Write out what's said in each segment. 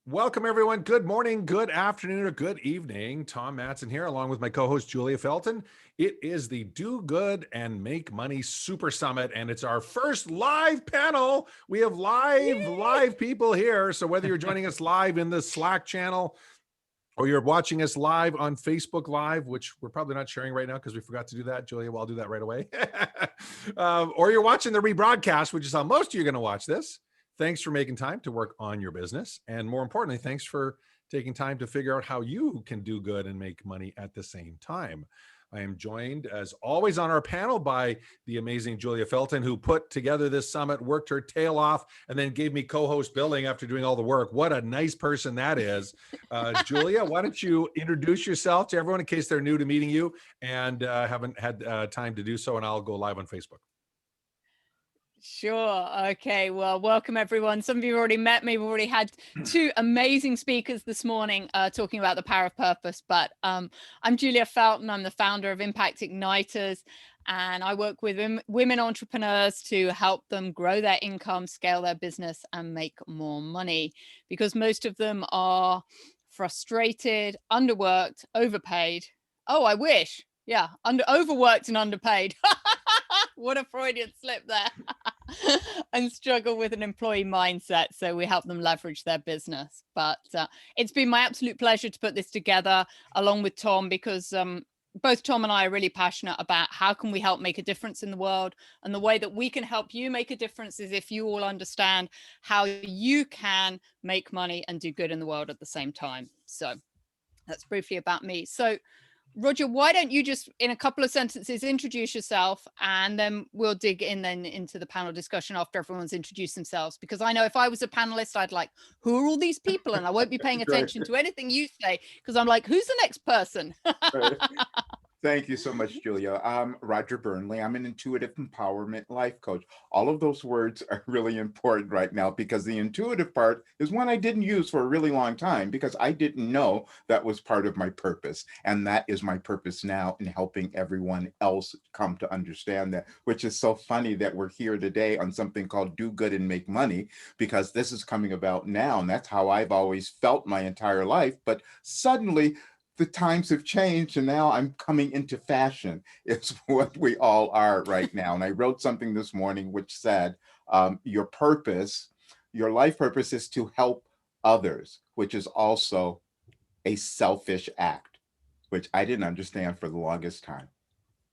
Welcome, everyone. Good morning, good afternoon, or good evening. Tom Matson here, along with my co-host, Julia Felton. It is the Do Good and Make Money Super Summit, and it's our first live panel. We have live people here. So whether you're joining us live in the Slack channel or you're watching us live on Facebook Live, which we're probably not sharing right now because we forgot to do that. Julia, well, I'll do that right away. Or you're watching the rebroadcast, which is how most of you are going to watch this. Thanks for making time to work on your business. And more importantly, thanks for taking time to figure out how you can do good and make money at the same time. I am joined, as always, on our panel by the amazing Julia Felton, who put together this summit, worked her tail off, and then gave me co-host billing after doing all the work. What a nice person that is. Julia, why don't you introduce yourself to everyone in case they're new to meeting you and haven't had time to do so, and I'll go live on Facebook. Sure. Okay. Well, welcome everyone. Some of you have already met me. We've already had two amazing speakers this morning talking about the power of purpose. But I'm Julia Felton. I'm the founder of Impact Igniters, and I work with women entrepreneurs to help them grow their income, scale their business, and make more money, because most of them are frustrated, underworked, overpaid. Oh, I wish. Yeah. Overworked and underpaid. What a Freudian slip there. And struggle with an employee mindset. So we help them leverage their business. But it's been my absolute pleasure to put this together along with Tom, because both Tom and I are really passionate about how can we help make a difference in the world. And the way that we can help you make a difference is if you all understand how you can make money and do good in the world at the same time. So that's briefly about me. So Roger, why don't you just, in a couple of sentences, introduce yourself, and then we'll dig in then into the panel discussion after everyone's introduced themselves. Because I know if I was a panelist, I'd like, who are all these people? And I won't be paying attention to anything you say, because I'm like, who's the next person? Right. Thank you so much, Julia. I'm Roger Burnley. I'm an intuitive empowerment life coach. All of those words are really important right now, because the intuitive part is one I didn't use for a really long time because I didn't know that was part of my purpose. And that is my purpose now, in helping everyone else come to understand that, which is so funny that we're here today on something called Do Good and Make Money, because this is coming about now. And that's how I've always felt my entire life. But suddenly, the times have changed, and now I'm coming into fashion. It's what we all are right now. And I wrote something this morning which said, your purpose, your life purpose, is to help others, which is also a selfish act, which I didn't understand for the longest time.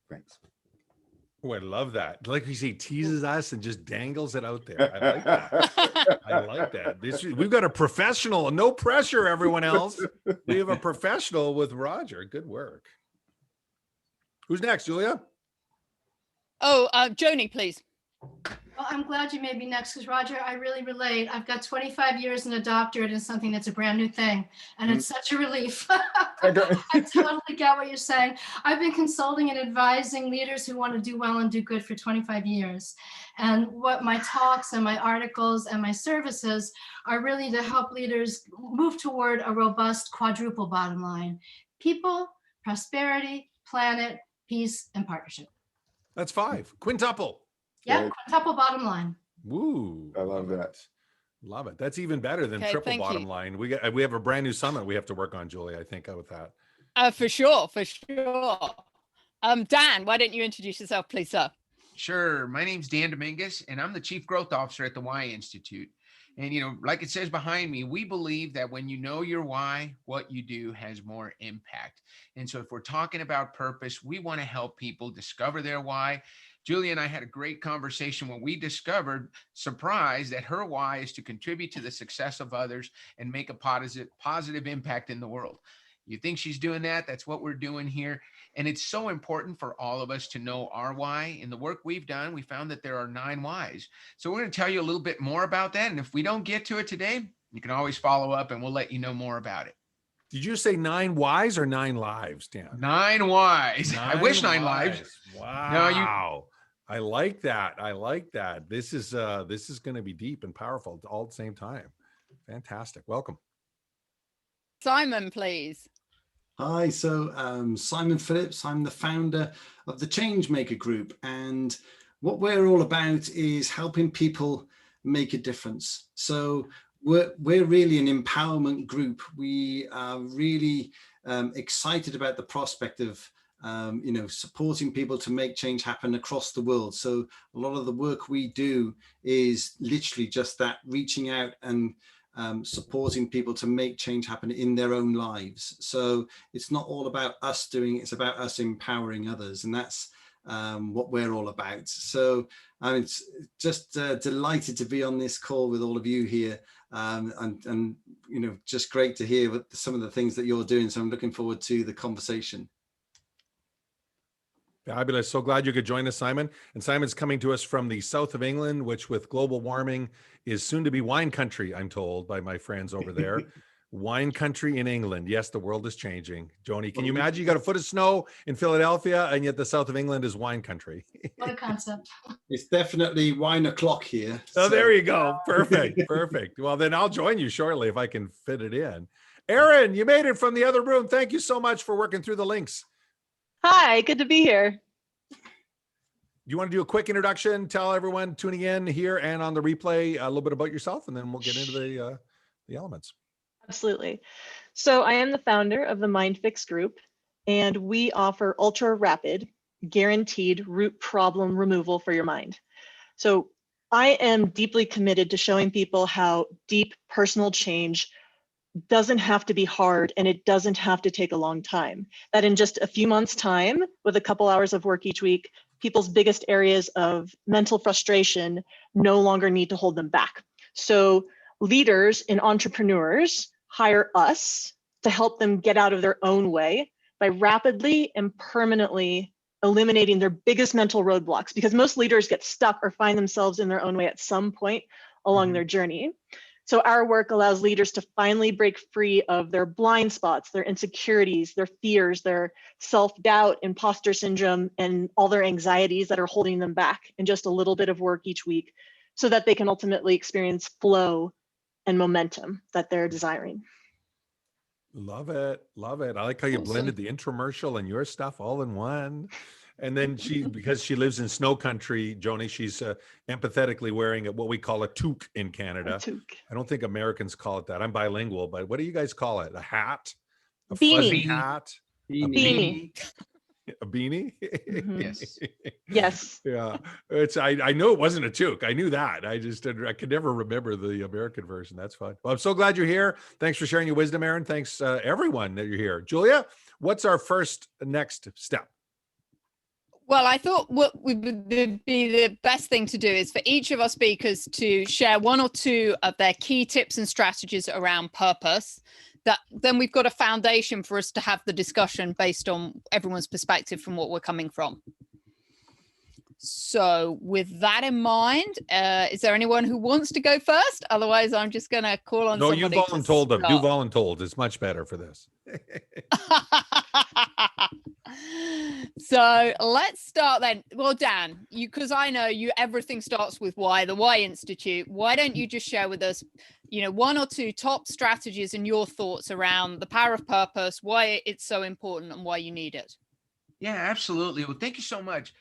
Thanks. Oh, I love that. Like you say, teases us and just dangles it out there. I like that. I like that. We've got a professional, no pressure, everyone else. We have a professional with Roger. Good work. Who's next, Julia? Oh, Joni, please. Well, I'm glad you made me next, because Roger, I really relate. I've got 25 years and a doctorate in something that's a brand new thing, and it's such a relief. I totally get what you're saying. I've been consulting and advising leaders who want to do well and do good for 25 years. And what my talks and my articles and my services are really to help leaders move toward a robust quadruple bottom line: people, prosperity, planet, peace, and partnership. That's 5. Quintuple. Yeah, quintuple bottom line. Woo. I love that. Love it. That's even better than triple bottom line. We have a brand new summit we have to work on, Julie, I think, with that. For sure. Dan, why don't you introduce yourself, please, sir? Sure. My name's Dan Dominguez, and I'm the Chief Growth Officer at the Why Institute. And, like it says behind me, we believe that when you know your why, what you do has more impact. And so if we're talking about purpose, we want to help people discover their why. Julia and I had a great conversation when we discovered, surprise, that her why is to contribute to the success of others and make a positive impact in the world. You think she's doing that? That's what we're doing here. And it's so important for all of us to know our why. In the work we've done, we found that there are 9 whys. So we're going to tell you a little bit more about that. And if we don't get to it today, you can always follow up and we'll let you know more about it. Did you say 9 whys or 9 lives, Dan? 9 whys. I wish 9 lives. Wow. I like that. This is going to be deep and powerful all at the same time. Fantastic. Welcome. Simon, please. Hi, so Simon Phillips. I'm the founder of the Changemaker Group, and what we're all about is helping people make a difference. So we're really an empowerment group. We are really excited about the prospect of supporting people to make change happen across the world. So a lot of the work we do is literally just that, reaching out and supporting people to make change happen in their own lives. So it's not all about us doing it, it's about us empowering others, and that's what we're all about. So I'm just delighted to be on this call with all of you here, and just great to hear what some of the things that you're doing. So I'm looking forward to the conversation. Fabulous. So glad you could join us, Simon. And Simon's coming to us from the south of England, which with global warming is soon to be wine country, I'm told by my friends over there. Wine country in England. Yes, the world is changing. Joni, can you imagine you got a foot of snow in Philadelphia and yet the south of England is wine country? What a concept. It's definitely wine o'clock here. Oh, there you go. Perfect. Perfect. Well, then I'll join you shortly if I can fit it in. Erin, you made it from the other room. Thank you so much for working through the links. Hi, good to be here. You want to do a quick introduction? Tell everyone tuning in here and on the replay a little bit about yourself, and then we'll get into the elements. Absolutely. So I am the founder of the MindFix Group, and we offer ultra rapid, guaranteed root problem removal for your mind. So I am deeply committed to showing people how deep personal change doesn't have to be hard, and it doesn't have to take a long time. That in just a few months' time, with a couple hours of work each week, people's biggest areas of mental frustration no longer need to hold them back. So leaders and entrepreneurs hire us to help them get out of their own way by rapidly and permanently eliminating their biggest mental roadblocks, because most leaders get stuck or find themselves in their own way at some point along their journey. So our work allows leaders to finally break free of their blind spots, their insecurities, their fears, their self-doubt, imposter syndrome, and all their anxieties that are holding them back in just a little bit of work each week, so that they can ultimately experience flow and momentum that they're desiring. Love it. Love it. I like how you blended the intramural and your stuff all in one. And then because she lives in snow country, Joni, she's empathetically wearing what we call a toque in Canada. A toque. I don't think Americans call it that. I'm bilingual, but what do you guys call it? A hat? A Beanie. fuzzy hat? Beanie. A beanie? Mhm. Yes. Yes. Yeah. I know it wasn't a toque. I knew that. I could never remember the American version. That's fun. Well, I'm so glad you're here. Thanks for sharing your wisdom, Erin. Thanks everyone that you're here. Julia, what's our next step? Well, I thought what would be the best thing to do is for each of our speakers to share one or two of their key tips and strategies around purpose. That then we've got a foundation for us to have the discussion based on everyone's perspective from what we're coming from. So with that in mind, is there anyone who wants to go first? Otherwise, I'm just going to call on somebody. No, you voluntold them. Do voluntold. It's much better for this. So let's start then. Well, Dan, because I know you, everything starts with why, the Why Institute. Why don't you just share with us, one or two top strategies and your thoughts around the power of purpose, why it's so important and why you need it? Yeah, absolutely. Well, thank you so much.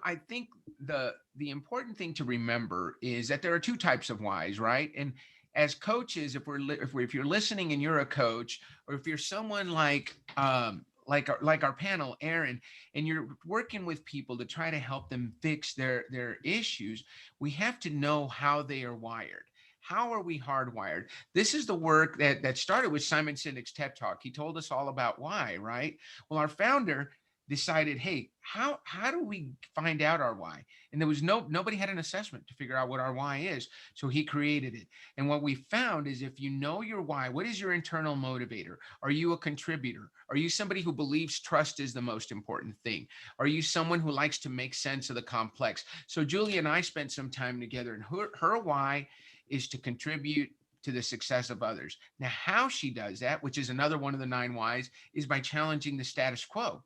I think the important thing to remember is that there are two types of whys, right? And as coaches, if you're listening and you're a coach, or if you're someone like our panel, Erin, and you're working with people to try to help them fix their issues, we have to know how they are wired. How are we hardwired? This is the work that started with Simon Sinek's TED Talk. He told us all about why, right? Well, our founder decided, hey, how do we find out our why? And there was nobody had an assessment to figure out what our why is. So he created it. And what we found is, if you know your why, what is your internal motivator? Are you a contributor? Are you somebody who believes trust is the most important thing? Are you someone who likes to make sense of the complex? So Julia and I spent some time together, and her why is to contribute to the success of others. Now, how she does that, which is another one of the 9 whys, is by challenging the status quo.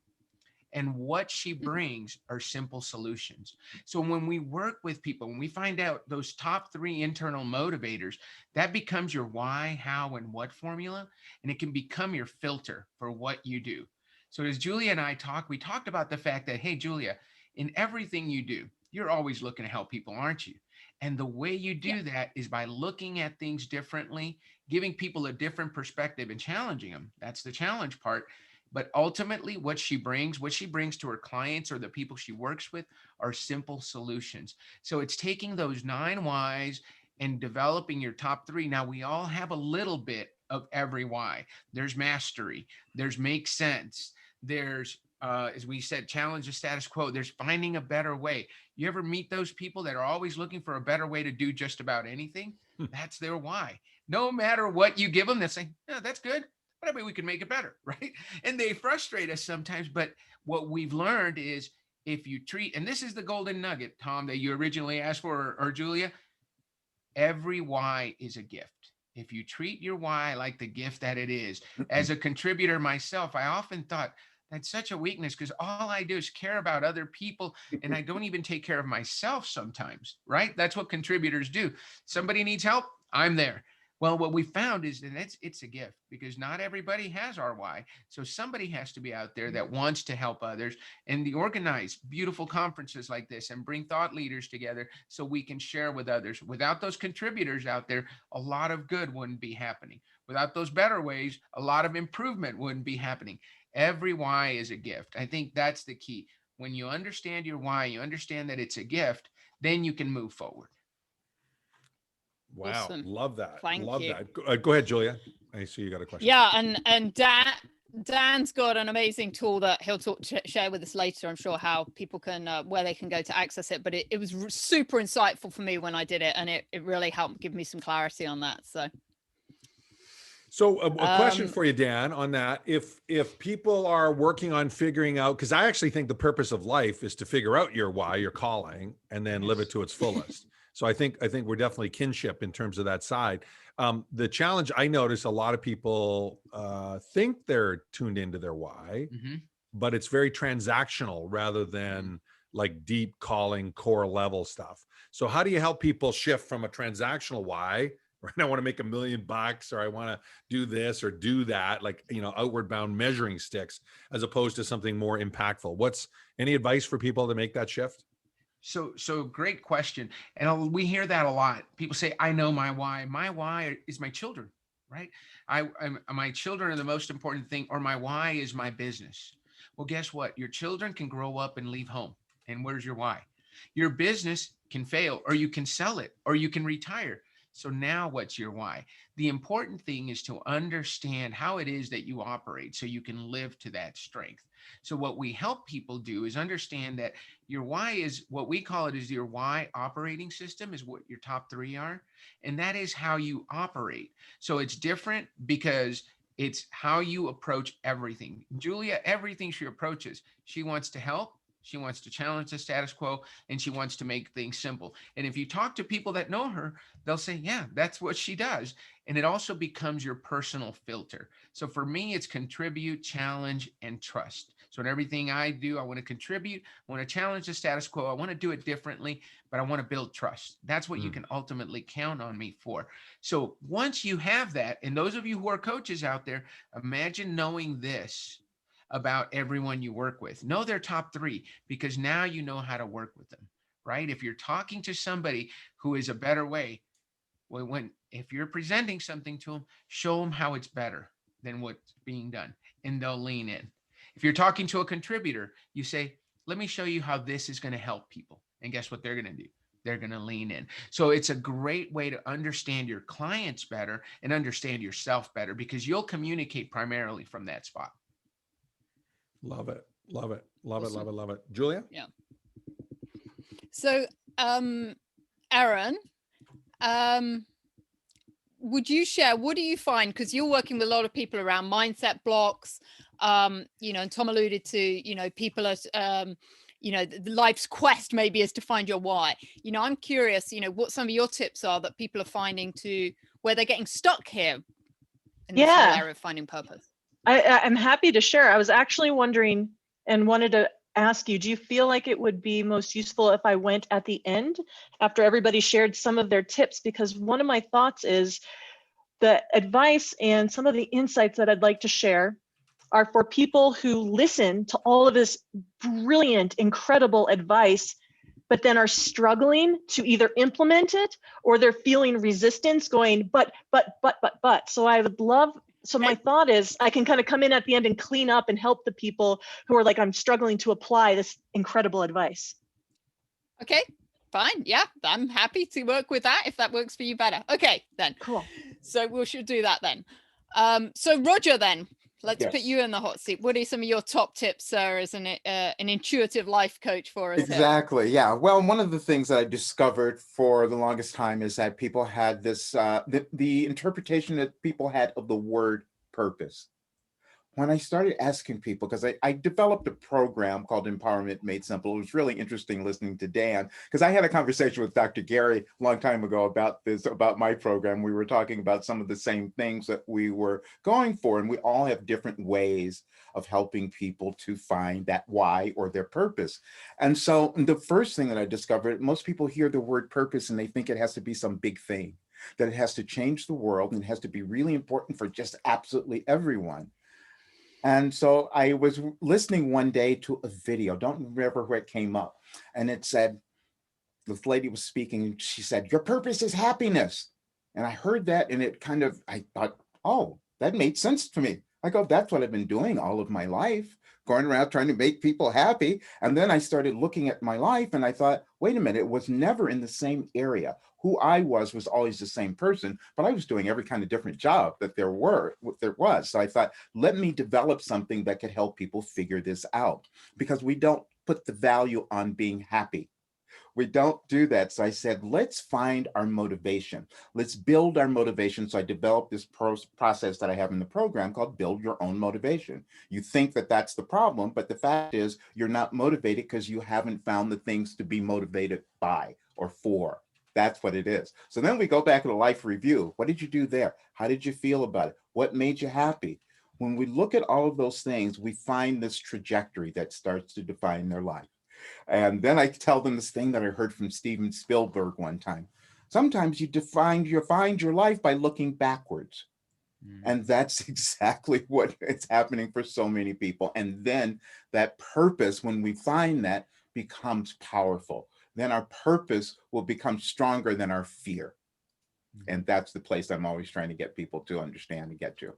And what she brings are simple solutions. So when we work with people, when we find out those top 3 internal motivators, that becomes your why, how, and what formula, and it can become your filter for what you do. So as Julia and I we talked about the fact that, hey, Julia, in everything you do, you're always looking to help people, aren't you? And the way you do that is by looking at things differently, giving people a different perspective and challenging them. That's the challenge part. But ultimately, what she brings to her clients or the people she works with are simple solutions. So it's taking those 9 whys and developing your top 3. Now, we all have a little bit of every why. There's mastery, there's make sense, there's as we said, challenge the status quo. There's finding a better way. You ever meet those people that are always looking for a better way to do just about anything? That's their why. No matter what you give them, they're saying, "Oh, that's good, but I mean, we can make it better," right? And they frustrate us sometimes. But what we've learned is if you treat, and this is the golden nugget, Tom, that you originally asked for, or Julia, every why is a gift. If you treat your why like the gift that it is, as a contributor myself, I often thought, that's such a weakness because all I do is care about other people and I don't even take care of myself sometimes, right? That's what contributors do. Somebody needs help, I'm there. Well, what we found is that it's a gift because not everybody has our why. So somebody has to be out there that wants to help others and organize beautiful conferences like this and bring thought leaders together so we can share with others. Without those contributors out there, a lot of good wouldn't be happening. Without those better ways, a lot of improvement wouldn't be happening. Every why is a gift. I think that's the key. When you understand your why, you understand that it's a gift, then you can move forward. Wow. Awesome. Love that. Thank Love you. that. Go ahead, Julia. I see you got a question. Yeah, and Dan's got an amazing tool that he'll share with us later. I'm sure how people can where they can go to access it. But it was super insightful for me when I did it, and it really helped give me some clarity on that. So a question for you, Dan, on that. If people are working on figuring out, because I actually think the purpose of life is to figure out your why, your calling, and then live it to its fullest. So I think we're definitely kinship in terms of that side. The challenge I notice, a lot of people think they're tuned into their why, but it's very transactional rather than like deep calling, core level stuff. So how do you help people shift from a transactional why, right? I want to make $1 million, or I want to do this or do that, like, outward bound measuring sticks, as opposed to something more impactful? What's any advice for people to make that shift? So great question. And we hear that a lot. People say, I know my why. My why is my children, right? My children are the most important thing, or my why is my business. Well, guess what? Your children can grow up and leave home. And where's your why? Your business can fail, or you can sell it, or you can retire. So now what's your why? The important thing is to understand how it is that you operate so you can live to that strength. So what we help people do is understand that your why is what we call it is your why operating system, is what your top 3 are. And that is how you operate. So it's different because it's how you approach everything. Julia, everything she approaches, she wants to help. She wants to challenge the status quo, and she wants to make things simple. And if you talk to people that know her, they'll say, yeah, that's what she does. And it also becomes your personal filter. So for me, it's contribute, challenge, and trust. So in everything I do, I want to contribute, I want to challenge the status quo, I want to do it differently, but I want to build trust. That's what you can ultimately count on me for. So once you have that, and those of you who are coaches out there, imagine knowing this about everyone you work with. Know their top 3, because now you know how to work with them, right? If you're talking to somebody who is a better way, if you're presenting something to them, show them how it's better than what's being done, and they'll lean in. If you're talking to a contributor, you say, let me show you how this is going to help people. And guess what they're going to do? They're going to lean in. So it's a great way to understand your clients better and understand yourself better, because you'll communicate primarily from that spot. Love it. Love it. Love it. Love it. Love it. Julia? Yeah. So, Aaron, would you share, what do you find? Because you're working with a lot of people around mindset blocks, and Tom alluded to, people are, life's quest maybe is to find your why. I'm curious, what some of your tips are that people are finding where they're getting stuck here in this whole area of finding purpose. I'm happy to share. I was actually wondering and wanted to ask you, do you feel like it would be most useful if I went at the end after everybody shared some of their tips? Because one of my thoughts is the advice and some of the insights that I'd like to share are for people who listen to all of this brilliant, incredible advice but then are struggling to either implement it, or they're feeling resistance going, but. So I would love, so my thought is I can kind of come in at the end and clean up and help the people who are like, I'm struggling to apply this incredible advice. Okay, fine. Yeah, I'm happy to work with that if that works for you better. Okay, then. Cool. So we should do that then. So Roger, then let's put Yes. you in the hot seat. What are some of your top tips, sir, as an intuitive life coach for us? Exactly. Yeah. Well, one of the things that I discovered for the longest time is that people had this, the interpretation that people had of the word purpose. When I started asking people, because I developed a program called Empowerment Made Simple. It was really interesting listening to Dan, because I had a conversation with Dr. Gary a long time ago about this, about my program. We were talking about some of the same things that we were going for, and we all have different ways of helping people to find that why or their purpose. And so the first thing that I discovered, most people hear the word purpose and they think it has to be some big thing, that it has to change the world and it has to be really important for just absolutely everyone. And so I was listening one day to a video, don't remember where it came up, and it said, this lady was speaking, and she said, your purpose is happiness. And I heard that, and it kind of, I thought, oh, that made sense to me. I go, that's what I've been doing all of my life, going around trying to make people happy. And then I started looking at my life and I thought, wait a minute, it was never in the same area. Who I was always the same person, but I was doing every kind of different job that there was. So I thought, let me develop something that could help people figure this out, because we don't put the value on being happy. We don't do that. So I said, let's find our motivation. Let's build our motivation. So I developed this process that I have in the program called Build Your Own Motivation. You think that that's the problem, but the fact is you're not motivated because you haven't found the things to be motivated by or for. That's what it is. So then we go back to the life review. What did you do there? How did you feel about it? What made you happy? When we look at all of those things, we find this trajectory that starts to define their life. And then I tell them this thing that I heard from Steven Spielberg one time. Sometimes you find your life by looking backwards. And that's exactly what is happening for so many people. And then that purpose, when we find that, becomes powerful. Then our purpose will become stronger than our fear. And that's the place I'm always trying to get people to understand and get to.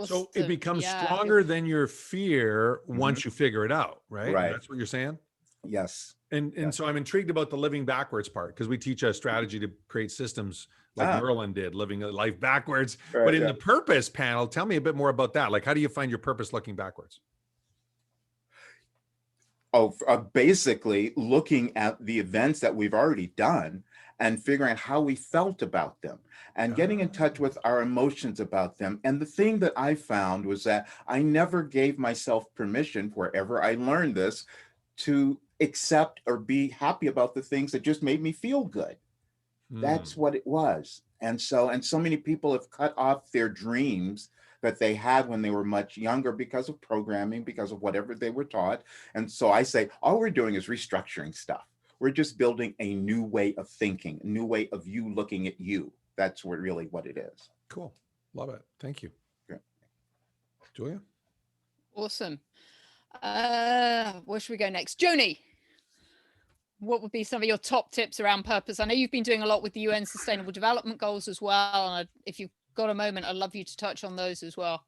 So it becomes Yeah. stronger than your fear once you figure it out, right? Right. That's what you're saying? Yes. And so I'm intrigued about the living backwards part, because we teach a strategy to create systems like Merlin did, living a life backwards. Right, But in yeah. the purpose panel, tell me a bit more about that. Like, how do you find your purpose looking backwards? Basically looking at the events that we've already done and figuring out how we felt about them and getting in touch with our emotions about them. And the thing that I found was that I never gave myself permission, wherever I learned this, to accept or be happy about the things that just made me feel good. That's what it was. And so many people have cut off their dreams that they had when they were much younger because of programming, because of whatever they were taught. And so I say, all we're doing is restructuring stuff. We're just building a new way of thinking, a new way of you looking at you. That's really what it is. Cool. Love it. Thank you. Yeah. Julia? Awesome. Where should we go next? Joni, what would be some of your top tips around purpose? I know you've been doing a lot with the UN Sustainable Development Goals as well. And if you've got a moment, I'd love you to touch on those as well.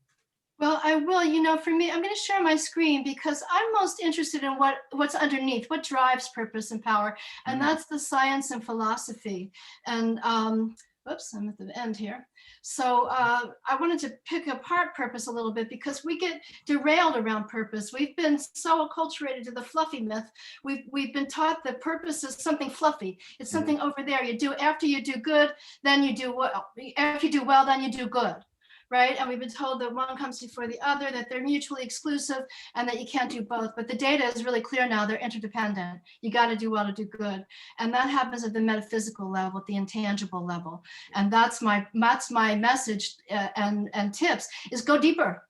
Well, I will. For me, I'm going to share my screen because I'm most interested in what's underneath, what drives purpose and power, and that's the science and philosophy. And whoops, I'm at the end here. So I wanted to pick apart purpose a little bit because we get derailed around purpose. We've been so acculturated to the fluffy myth. We've been taught that purpose is something fluffy. It's something over there. You do after you do good, then you do well. After you do well, then you do good. Right? And we've been told that one comes before the other, that they're mutually exclusive, and that you can't do both. But the data is really clear now. They're interdependent. You got to do well to do good. And that happens at the metaphysical level, at the intangible level. And that's my message and tips is go deeper.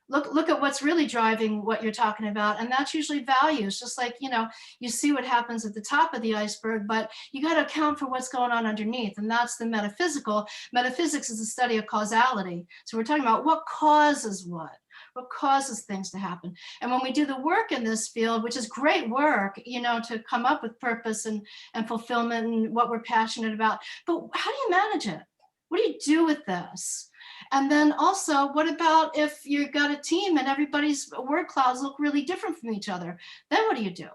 Look at what's really driving what you're talking about. And that's usually values, just like, you see what happens at the top of the iceberg, but you got to account for what's going on underneath. And that's the metaphysical. Metaphysics is the study of causality. So we're talking about what causes what. what causes things to happen. And when we do the work in this field, which is great work, you know, to come up with purpose and fulfillment and what we're passionate about, but how do you manage it? What do you do with this? And then also, what about if you've got a team and everybody's word clouds look really different from each other? Then what do you do?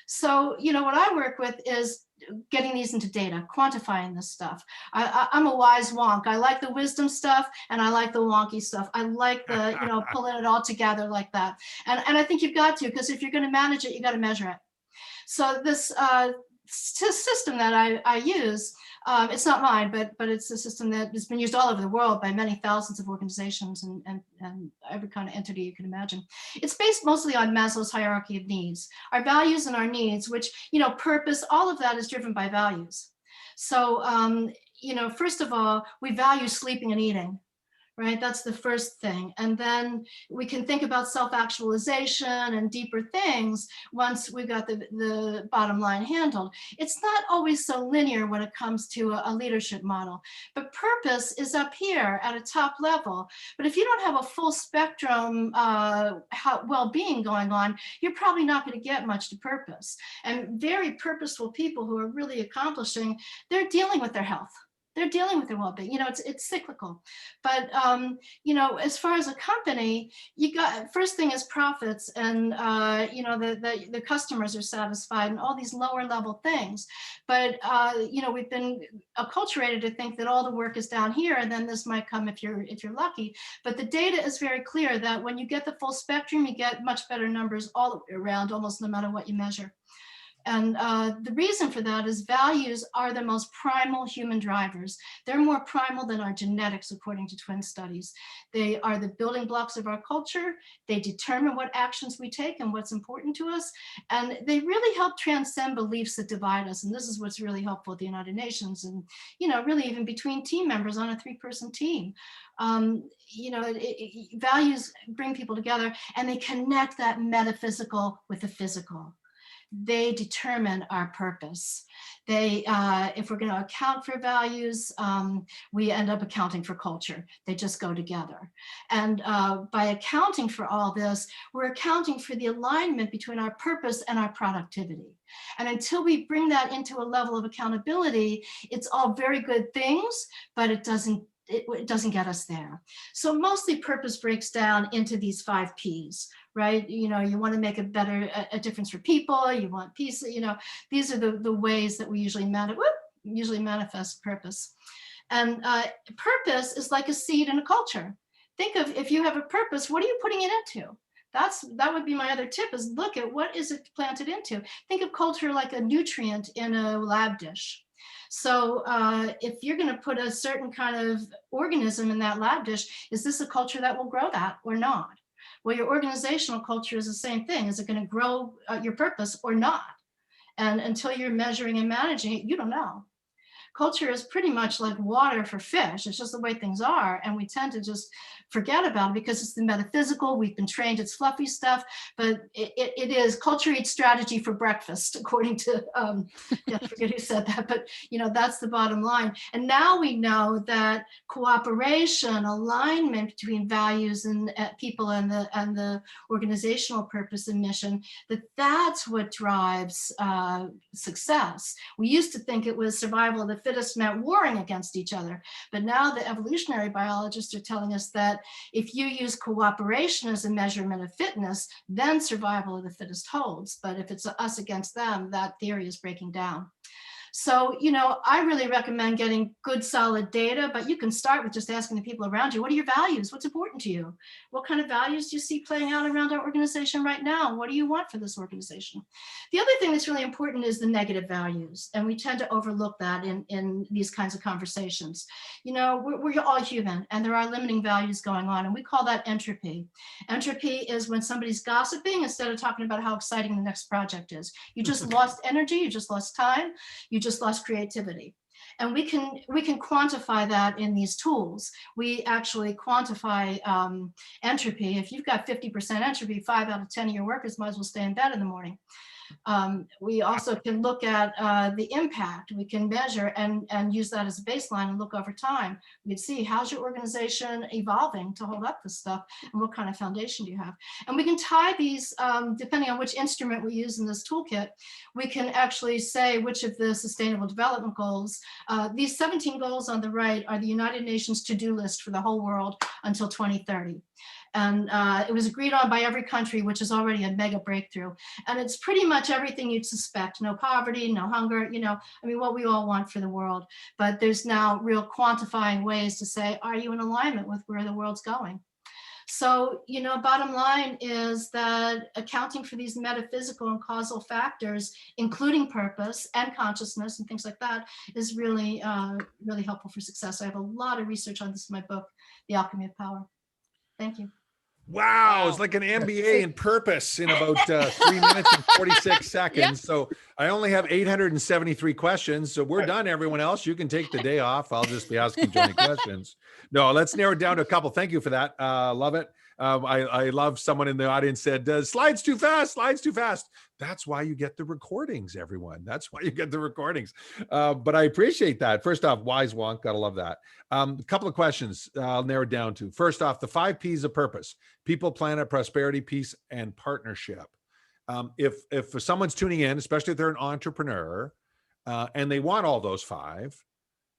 So, you know, what I work with is getting these into data, quantifying this stuff. I'm a wise wonk. I like the wisdom stuff and I like the wonky stuff. I like the, you know, pulling it all together like that. And I think you've got to, because if you're going to manage it, you got to measure it. So this system that I use, it's not mine, but it's a system that has been used all over the world by many thousands of organizations and every kind of entity you can imagine. It's based mostly on Maslow's hierarchy of needs. Our values and our needs, which, you know, purpose, all of that is driven by values. So, you know, first of all, we value sleeping and eating. Right, that's the first thing. And then we can think about self-actualization and deeper things once we got the bottom line handled. It's not always so linear when it comes to a leadership model, but purpose is up here at a top level. But if you don't have a full spectrum well-being going on, you're probably not going to get much to purpose. And very purposeful people who are really accomplishing, they're dealing with their health. They're dealing with their well-being. You know, it's cyclical. But, you know, as far as a company, you got, first thing is profits and, you know, the customers are satisfied and all these lower level things. But, you know, we've been acculturated to think that all the work is down here and then this might come if you're lucky. But the data is very clear that when you get the full spectrum, you get much better numbers all the way around, almost no matter what you measure. And the reason for that is values are the most primal human drivers. They're more primal than our genetics, according to twin studies. They are the building blocks of our culture. They determine what actions we take and what's important to us. And they really help transcend beliefs that divide us. And this is what's really helpful at the United Nations and, you know, really even between team members on a 3-person team. You know, values bring people together and they connect that metaphysical with the physical. They determine our purpose. They, if we're going to account for values, we end up accounting for culture. They just go together. And by accounting for all this, we're accounting for the alignment between our purpose and our productivity. And until we bring that into a level of accountability, it's all very good things, but it doesn't get us there. So mostly purpose breaks down into these 5 Ps, right? You know, you want to make a difference for people, you want peace, you know, these are the ways that we usually manifest purpose. And purpose is like a seed in a culture. Think of, if you have a purpose, what are you putting it into? That would be my other tip, is look at what is it planted into. Think of culture like a nutrient in a lab dish. So if you're going to put a certain kind of organism in that lab dish, is this a culture that will grow that or not? Well, your organizational culture is the same thing. Is it going to grow your purpose or not? And until you're measuring and managing it, you don't know. Culture is pretty much like water for fish. It's just the way things are. And we tend to just forget about it because it's the metaphysical. We've been trained, it's fluffy stuff, but it is culture eats strategy for breakfast, according to, I forget who said that, but you know, that's the bottom line. And now we know that cooperation, alignment between values and people and the organizational purpose and mission, that's what drives success. We used to think it was survival of the fittest meant warring against each other. But now the evolutionary biologists are telling us that if you use cooperation as a measurement of fitness, then survival of the fittest holds. But if it's us against them, that theory is breaking down. So, you know, I really recommend getting good, solid data, but you can start with just asking the people around you, what are your values? What's important to you? What kind of values do you see playing out around our organization right now? What do you want for this organization? The other thing that's really important is the negative values. And we tend to overlook that in these kinds of conversations. You know, we're all human and there are limiting values going on. And we call that entropy. Entropy is when somebody's gossiping instead of talking about how exciting the next project is. You just lost energy, you just lost time, you just lost creativity. And we can quantify that in these tools. We actually quantify entropy. If you've got 50% entropy, 5 out of 10 of your workers might as well stay in bed in the morning. We also can look at the impact. We can measure and use that as a baseline and look over time. We can see how's your organization evolving to hold up this stuff, and what kind of foundation do you have. And we can tie these, depending on which instrument we use in this toolkit, we can actually say which of the Sustainable Development Goals, these 17 goals on the right are the United Nations to-do list for the whole world until 2030. And it was agreed on by every country, which is already a mega breakthrough. And it's pretty much everything you'd suspect: no poverty, no hunger, you know, I mean, what we all want for the world. But there's now real quantifying ways to say, are you in alignment with where the world's going? So, you know, bottom line is that accounting for these metaphysical and causal factors, including purpose and consciousness and things like that, is really, really helpful for success. I have a lot of research on this in my book, The Alchemy of Power. Thank you. Wow, it's like an MBA in purpose in about 3 minutes and 46 seconds. Yep. So I only have 873 questions. So we're done. Everyone else, you can take the day off. I'll just be asking Johnny questions. No, let's narrow it down to a couple. Thank you for that. Love it. I love someone in the audience said, slides too fast, slides too fast. That's why you get the recordings, everyone. That's why you get the recordings. But I appreciate that. First off, wise wonk, gotta love that. A couple of questions I'll narrow it down to. First off, the 5 Ps of purpose: people, planet, prosperity, peace, and partnership. If someone's tuning in, especially if they're an entrepreneur, and they want all those 5,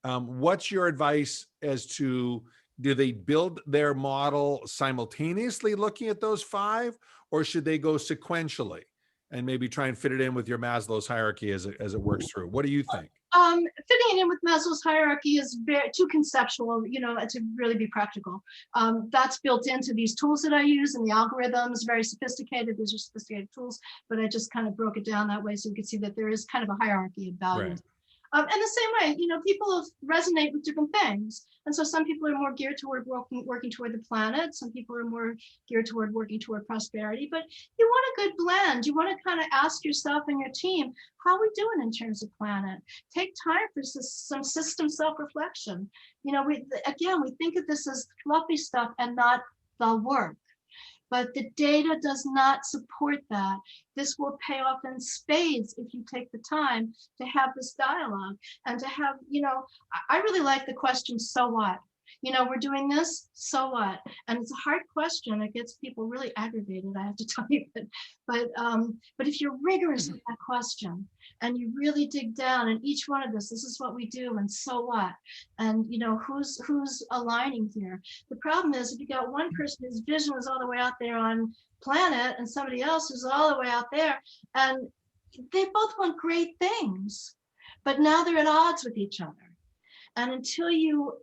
what's your advice as to, do they build their model simultaneously looking at those 5, or should they go sequentially and maybe try and fit it in with your Maslow's hierarchy as it works through? What do you think? Fitting it in with Maslow's hierarchy is too conceptual, you know, to really be practical. That's built into these tools that I use, and the algorithms, very sophisticated. These are sophisticated tools, but I just kind of broke it down that way so you can see that there is kind of a hierarchy of values. Right. And the same way, you know, people resonate with different things. And so some people are more geared toward working toward the planet. Some people are more geared toward working toward prosperity. But you want a good blend. You want to kind of ask yourself and your team, how are we doing in terms of planet? Take time for some system self-reflection. You know, we think of this as fluffy stuff and not the work. But the data does not support that. This will pay off in spades if you take the time to have this dialogue and to have, you know, I really like the question, so what? You know, we're doing this, so what? And it's a hard question. It gets people really aggravated, I have to tell you. But if you're rigorous with that question and you really dig down, and each one of this is what we do, and so what? And you know, who's aligning here? The problem is, if you got one person whose vision is all the way out there on planet and somebody else who's all the way out there, and they both want great things, but now they're at odds with each other. And until you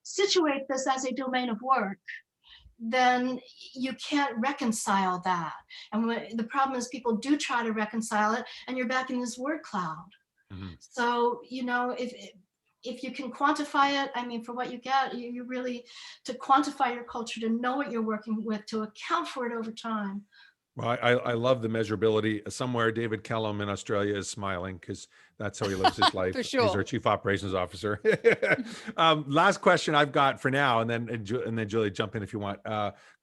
situate this as a domain of work, then you can't reconcile that. And the problem is, people do try to reconcile it, and you're back in this word cloud. Mm-hmm. So, you know, if you can quantify it, I mean, for what you get, you really, to quantify your culture, to know what you're working with, to account for it over time. Well, I love the measurability. Somewhere David Kellum in Australia is smiling because that's how he lives his life. For sure. He's our chief operations officer. Last question I've got for now, and then Julie, jump in if you want.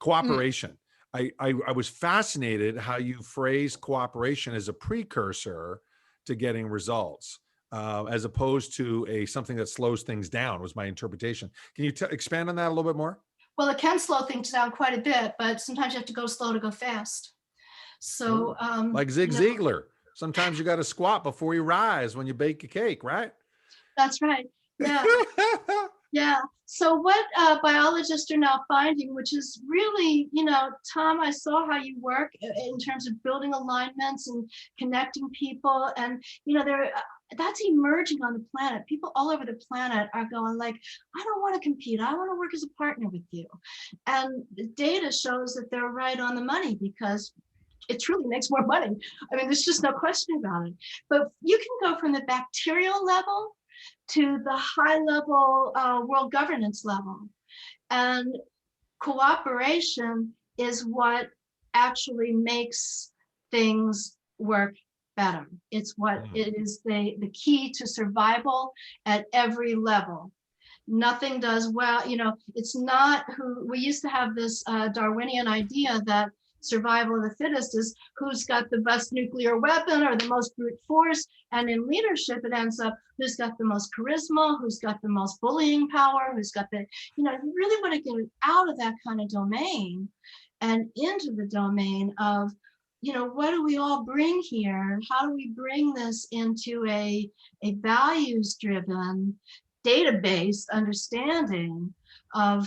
Cooperation. I was fascinated how you phrase cooperation as a precursor to getting results, as opposed to something that slows things down, was my interpretation. Can you expand on that a little bit more? Well, it can slow things down quite a bit, but sometimes you have to go slow to go fast. So, like Zig Ziglar, sometimes you got to squat before you rise when you bake a cake, right? That's right. Yeah. Yeah. So what biologists are now finding, which is really, you know, Tom, I saw how you work in terms of building alignments and connecting people, and, you know, that's emerging on the planet. People all over the planet are going like, I don't want to compete. I want to work as a partner with you. And the data shows that they're right on the money, because it truly makes more money. I mean, there's just no question about it. But you can go from the bacterial level to the high level world governance level. And cooperation is what actually makes things work better. It's what it is the key to survival at every level. Nothing does well, you know, it's not who we used to have this Darwinian idea that survival of the fittest is who's got the best nuclear weapon or the most brute force. And in leadership, it ends up who's got the most charisma, who's got the most bullying power, who's got the, you really want to get out of that kind of domain and into the domain of, what do we all bring here? How do we bring this into a values-driven, data-based understanding of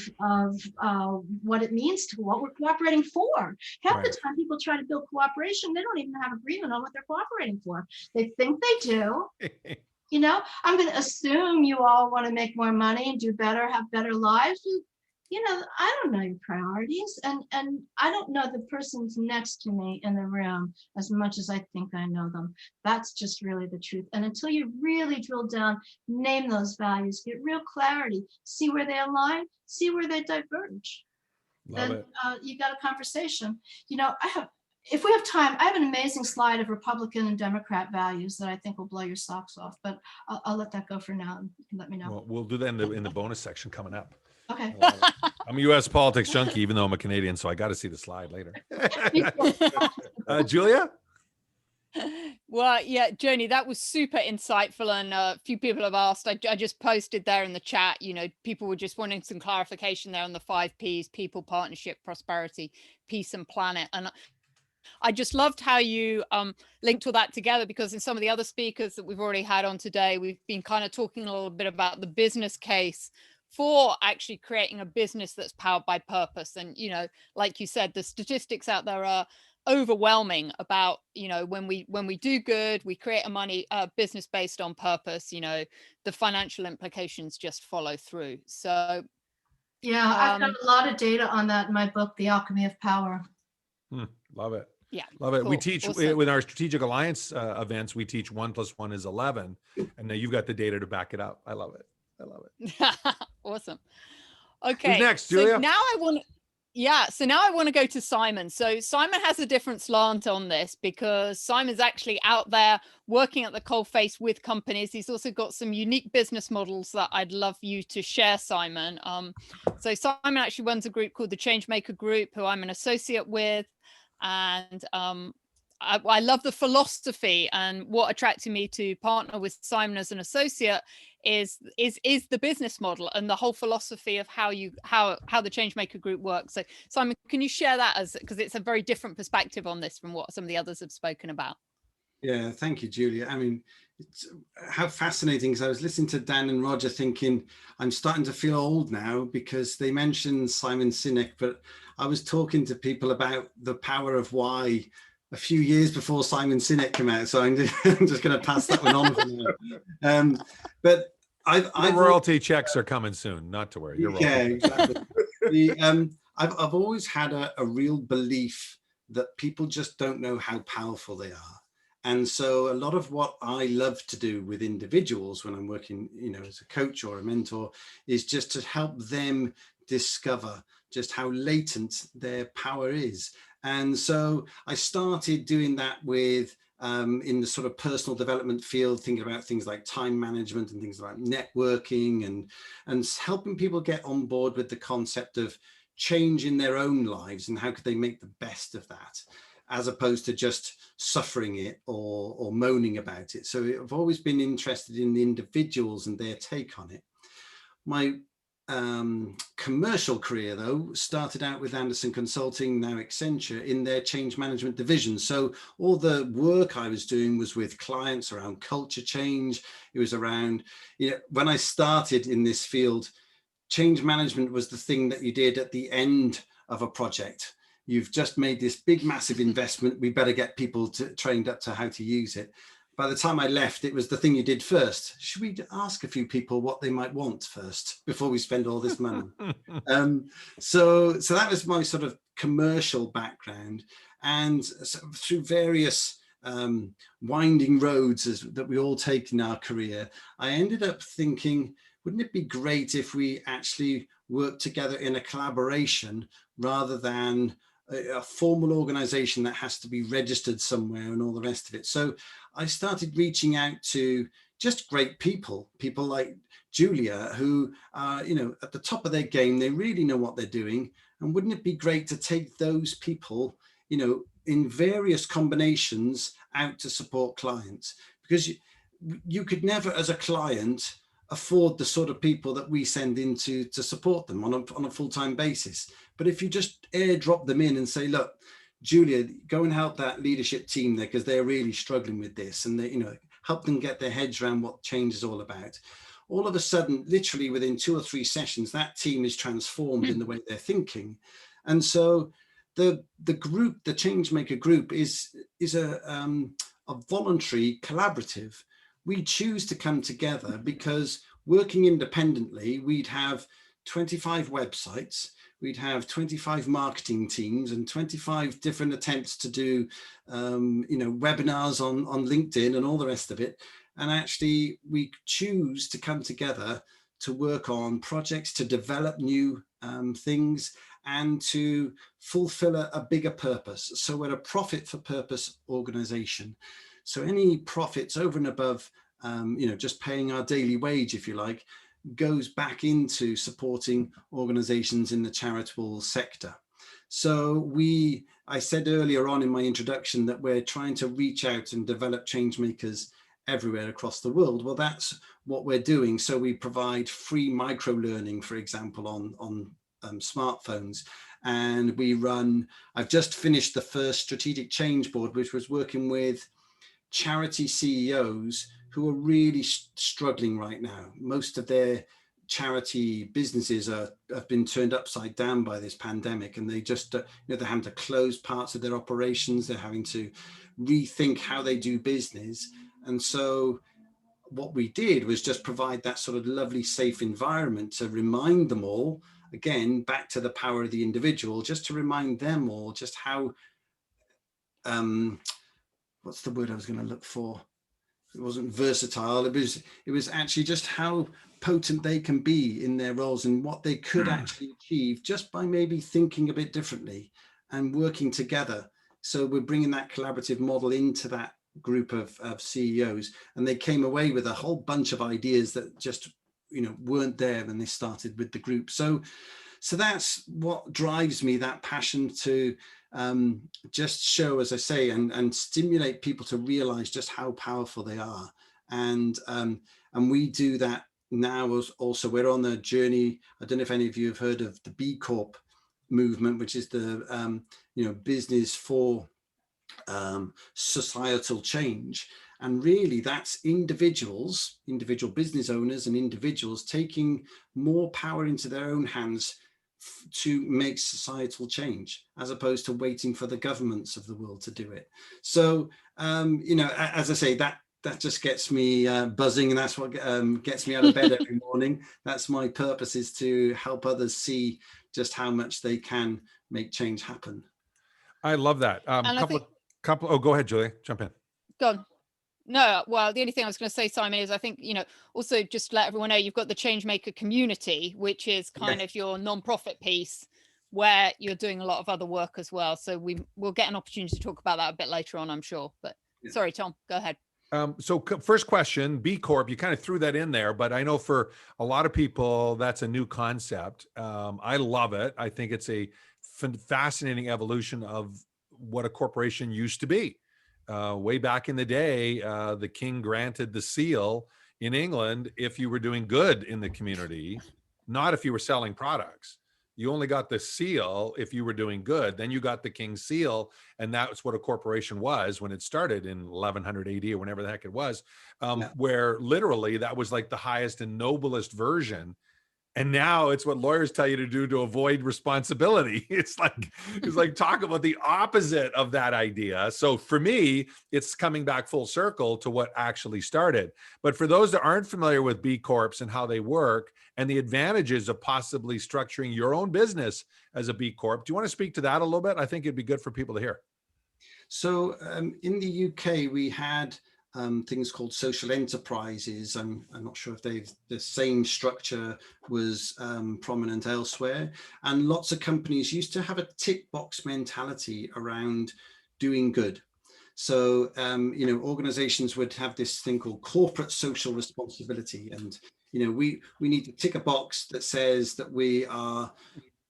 what it means to what we're cooperating for? Half the time people try to build cooperation, they don't even have agreement on what they're cooperating for. They think they do. I'm going to assume you all want to make more money and do better, have better lives. I don't know your priorities, and I don't know the person's next to me in the room as much as I think I know them. That's just really the truth. And until you really drill down, name those values, get real clarity, see where they align, see where they diverge. Love then it. You got a conversation. If we have time, I have an amazing slide of Republican and Democrat values that I think will blow your socks off, but I'll let that go for now, and you can let me know. Well, we'll do that in the bonus section coming up. Okay. I'm a U.S. politics junkie, even though I'm a Canadian, so I got to see the slide later. Julia? Well, yeah, Joni, that was super insightful, and a few people have asked. I just posted there in the chat. People were just wanting some clarification there on the 5 Ps: people, partnership, prosperity, peace, and planet. And I just loved how you linked all that together, because in some of the other speakers that we've already had on today, we've been kind of talking a little bit about the business case for actually creating a business that's powered by purpose. And, like you said, the statistics out there are overwhelming about, when we do good, we create a business based on purpose, the financial implications just follow through. So yeah, I've got a lot of data on that in my book, The Alchemy of Power. Love it. Yeah, love it. Cool. We teach Awesome. with our strategic alliance events, we teach 1 + 1 is 11, and now you've got the data to back it up. I love it. Awesome. Okay. Who's next, Julia? So now I want to go to Simon. So Simon has a different slant on this, because Simon's actually out there working at the coalface with companies. He's also got some unique business models that I'd love you to share, Simon. So Simon actually runs a group called the Changemaker Group, who I'm an associate with. And I love the philosophy, and what attracted me to partner with Simon as an associate is the business model and the whole philosophy of how the Changemaker Group works. So Simon, can you share that, because it's a very different perspective on this from what some of the others have spoken about? Yeah, thank you, Julia. I mean, it's how fascinating, because I was listening to Dan and Roger thinking, I'm starting to feel old now, because they mentioned Simon Sinek, but I was talking to people about the power of why a few years before Simon Sinek came out. So I'm just going to pass that one on for now. But I've royalty checks are coming soon, not to worry. You're welcome. Yeah, exactly. I've always had a real belief that people just don't know how powerful they are. And so a lot of what I love to do with individuals when I'm working, as a coach or a mentor, is just to help them discover just how latent their power is. And so I started doing that with in the sort of personal development field, thinking about things like time management and things like networking, and helping people get on board with the concept of change in their own lives and how could they make the best of that, as opposed to just suffering it or moaning about it. So I've always been interested in the individuals and their take on it. My commercial career, though, started out with Anderson Consulting, now Accenture, in their change management division. So all the work I was doing was with clients around culture change. It was around, when I started in this field, change management was the thing that you did at the end of a project. You've just made this big, massive investment. We better get people trained up to how to use it. By the time I left, it was the thing you did first. Should we ask a few people what they might want first before we spend all this money? So that was my sort of commercial background. And so through various winding roads that we all take in our career, I ended up thinking, wouldn't it be great if we actually work together in a collaboration rather than a formal organization that has to be registered somewhere and all the rest of it? So I started reaching out to just great people like Julia, who are, at the top of their game. They really know what they're doing. And wouldn't it be great to take those people in various combinations out to support clients, because you could never, as a client, afford the sort of people that we send in to support them on a full-time basis. But if you just airdrop them in and say, look, Julia, go and help that leadership team there because they're really struggling with this, and they, help them get their heads around what change is all about. All of a sudden, literally within 2 or 3 sessions, that team is transformed in the way they're thinking. And so the group, the Changemaker group, is a voluntary collaborative. We choose to come together because working independently, we'd have 25 websites, we'd have 25 marketing teams and 25 different attempts to do, webinars on LinkedIn and all the rest of it. And actually, we choose to come together to work on projects, to develop new things, and to fulfill a bigger purpose. So we're a profit for purpose organization. So any profits over and above, just paying our daily wage, if you like, goes back into supporting organizations in the charitable sector. So I said earlier on in my introduction that we're trying to reach out and develop change makers everywhere across the world. Well, that's what we're doing. So we provide free micro learning, for example, on smartphones. And I've just finished the first strategic change board, which was working with charity CEOs who are really struggling right now. Most of their charity businesses have been turned upside down by this pandemic, and they just, they're having to close parts of their operations. They're having to rethink how they do business. And so what we did was just provide that sort of lovely, safe environment to remind them all, again, back to the power of the individual, just to remind them all just how, what's the word I was going to look for? It wasn't versatile. It was actually just how potent they can be in their roles and what they could actually achieve just by maybe thinking a bit differently and working together. So we're bringing that collaborative model into that group of CEOs, and they came away with a whole bunch of ideas that just weren't there when they started with the group. So that's what drives me, that passion to just show, as I say, and stimulate people to realize just how powerful they are. And we do that now. Also, we're on a journey. I don't know if any of you have heard of the B Corp movement, which is the business for societal change. And really that's individual business owners and individuals taking more power into their own hands to make societal change, as opposed to waiting for the governments of the world to do it. So as I say, that just gets me buzzing, and that's what gets me out of bed every morning. That's my purpose, is to help others see just how much they can make change happen. I love that. Oh, go ahead, Julia, jump in. Go on. No, well, the only thing I was going to say, Simon, is I think, also just let everyone know you've got the Changemaker community, which is kind of your non-profit piece where you're doing a lot of other work as well. So we'll get an opportunity to talk about that a bit later on, I'm sure. But sorry, Tom, go ahead. So first question, B Corp, you kind of threw that in there, but I know for a lot of people, that's a new concept. I love it. I think it's a fascinating evolution of what a corporation used to be. Way back in the day, the king granted the seal in England if you were doing good in the community, not if you were selling products. You only got the seal if you were doing good. Then you got the king's seal, and that's what a corporation was when it started in 1100 AD or whenever the heck it was, where literally that was like the highest and noblest version. And now it's what lawyers tell you to do to avoid responsibility. It's like talk about the opposite of that idea. So for me, it's coming back full circle to what actually started. But for those that aren't familiar with B Corps and how they work and the advantages of possibly structuring your own business as a B Corp, do you want to speak to that a little bit? I think it'd be good for people to hear. So in the UK, we had things called social enterprises. I'm not sure if the same structure was prominent elsewhere. And lots of companies used to have a tick box mentality around doing good. So, organizations would have this thing called corporate social responsibility. And, we need to tick a box that says that we are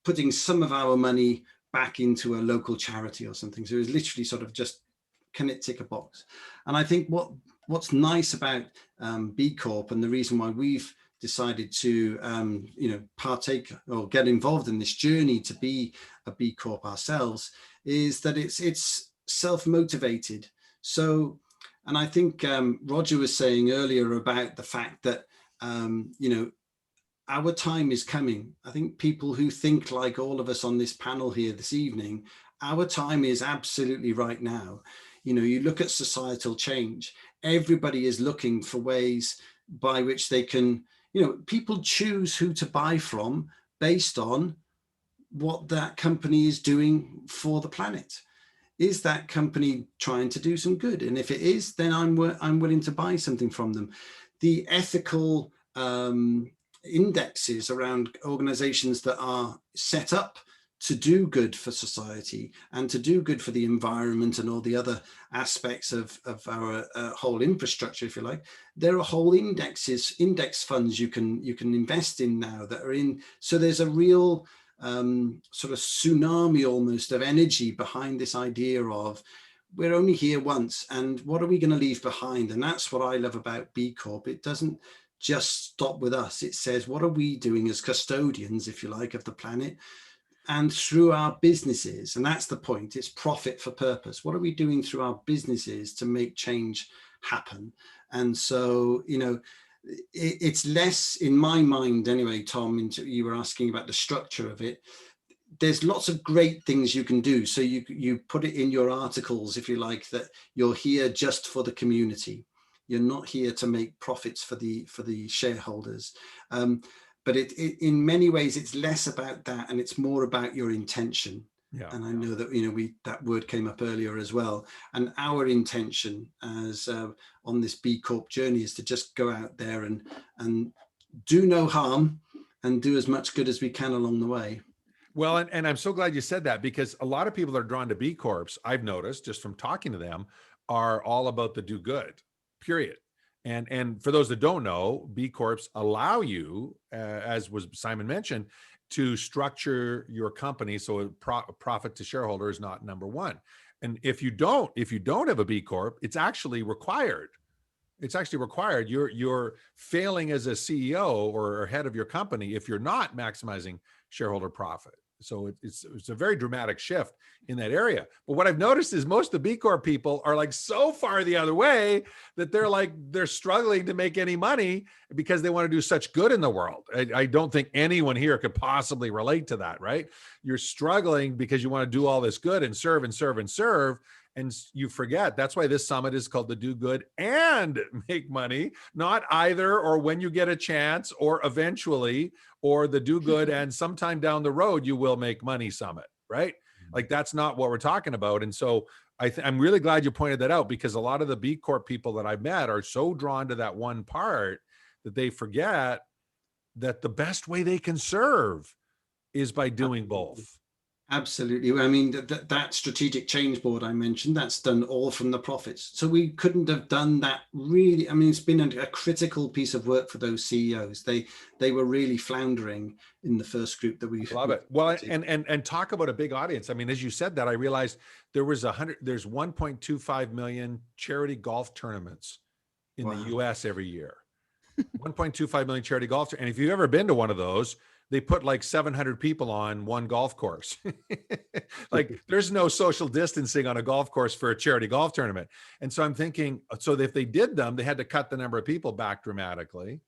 putting some of our money back into a local charity or something. So it's literally sort of just, can it tick a box? And I think what's nice about B Corp, and the reason why we've decided to partake or get involved in this journey to be a B Corp ourselves, is that it's self-motivated. So, and I think Roger was saying earlier about the fact that our time is coming. I think people who think like all of us on this panel here this evening, our time is absolutely right now. You look at societal change, everybody is looking for ways by which they can, people choose who to buy from based on what that company is doing for the planet. Is that company trying to do some good? And if it is, then I'm willing to buy something from them. The ethical indexes around organizations that are set up to do good for society and to do good for the environment and all the other aspects of our whole infrastructure, if you like, there are whole index funds you can invest in now that are in. So there's a real sort of tsunami almost of energy behind this idea of we're only here once, and what are we going to leave behind? And that's what I love about B Corp. It doesn't just stop with us. It says, what are we doing as custodians, if you like, of the planet? And through our businesses, and that's the point, it's profit for purpose. What are we doing through our businesses to make change happen? And so, it's less, in my mind anyway, Tom, you were asking about the structure of it. There's lots of great things you can do. So you put it in your articles, if you like, that you're here just for the community. You're not here to make profits for the shareholders. But in many ways, it's less about that, and it's more about your intention. Yeah. And I know that that word came up earlier as well. And our intention as on this B Corp journey is to just go out there and do no harm and do as much good as we can along the way. Well, and I'm so glad you said that, because a lot of people that are drawn to B Corps, I've noticed just from talking to them, are all about the do good, period. And for those that don't know, B Corps allow you, as was Simon mentioned, to structure your company so profit to shareholder is not number one. And if you don't have a B Corp, it's actually required. It's actually required. You're failing as a CEO or head of your company if you're not maximizing shareholder profit. So it's a very dramatic shift in that area. But what I've noticed is most of the B Corp people are like so far the other way that they're struggling to make any money because they want to do such good in the world. I don't think anyone here could possibly relate to that, right? You're struggling because you want to do all this good and serve and serve and serve. And you forget, that's why this summit is called the Do Good and Make Money, not either or when you get a chance or eventually, or the Do Good and sometime down the road you will make money summit, right? Like that's not what we're talking about. And so I'm really glad you pointed that out, because a lot of the B Corp people that I've met are so drawn to that one part that they forget that the best way they can serve is by doing both. Absolutely. I mean, that strategic change board I mentioned, that's done all from the profits. So we couldn't have done that really. I mean, it's been a critical piece of work for those CEOs. They were really floundering in the first group that we love it. Well, and talk about a big audience. I mean, as you said that, I realized there's 1.25 million charity golf tournaments in the US every year. 1.25 million charity golf. And if you've ever been to one of those, they put like 700 people on one golf course. Like there's no social distancing on a golf course for a charity golf tournament. And so I'm thinking, so if they did them, they had to cut the number of people back dramatically,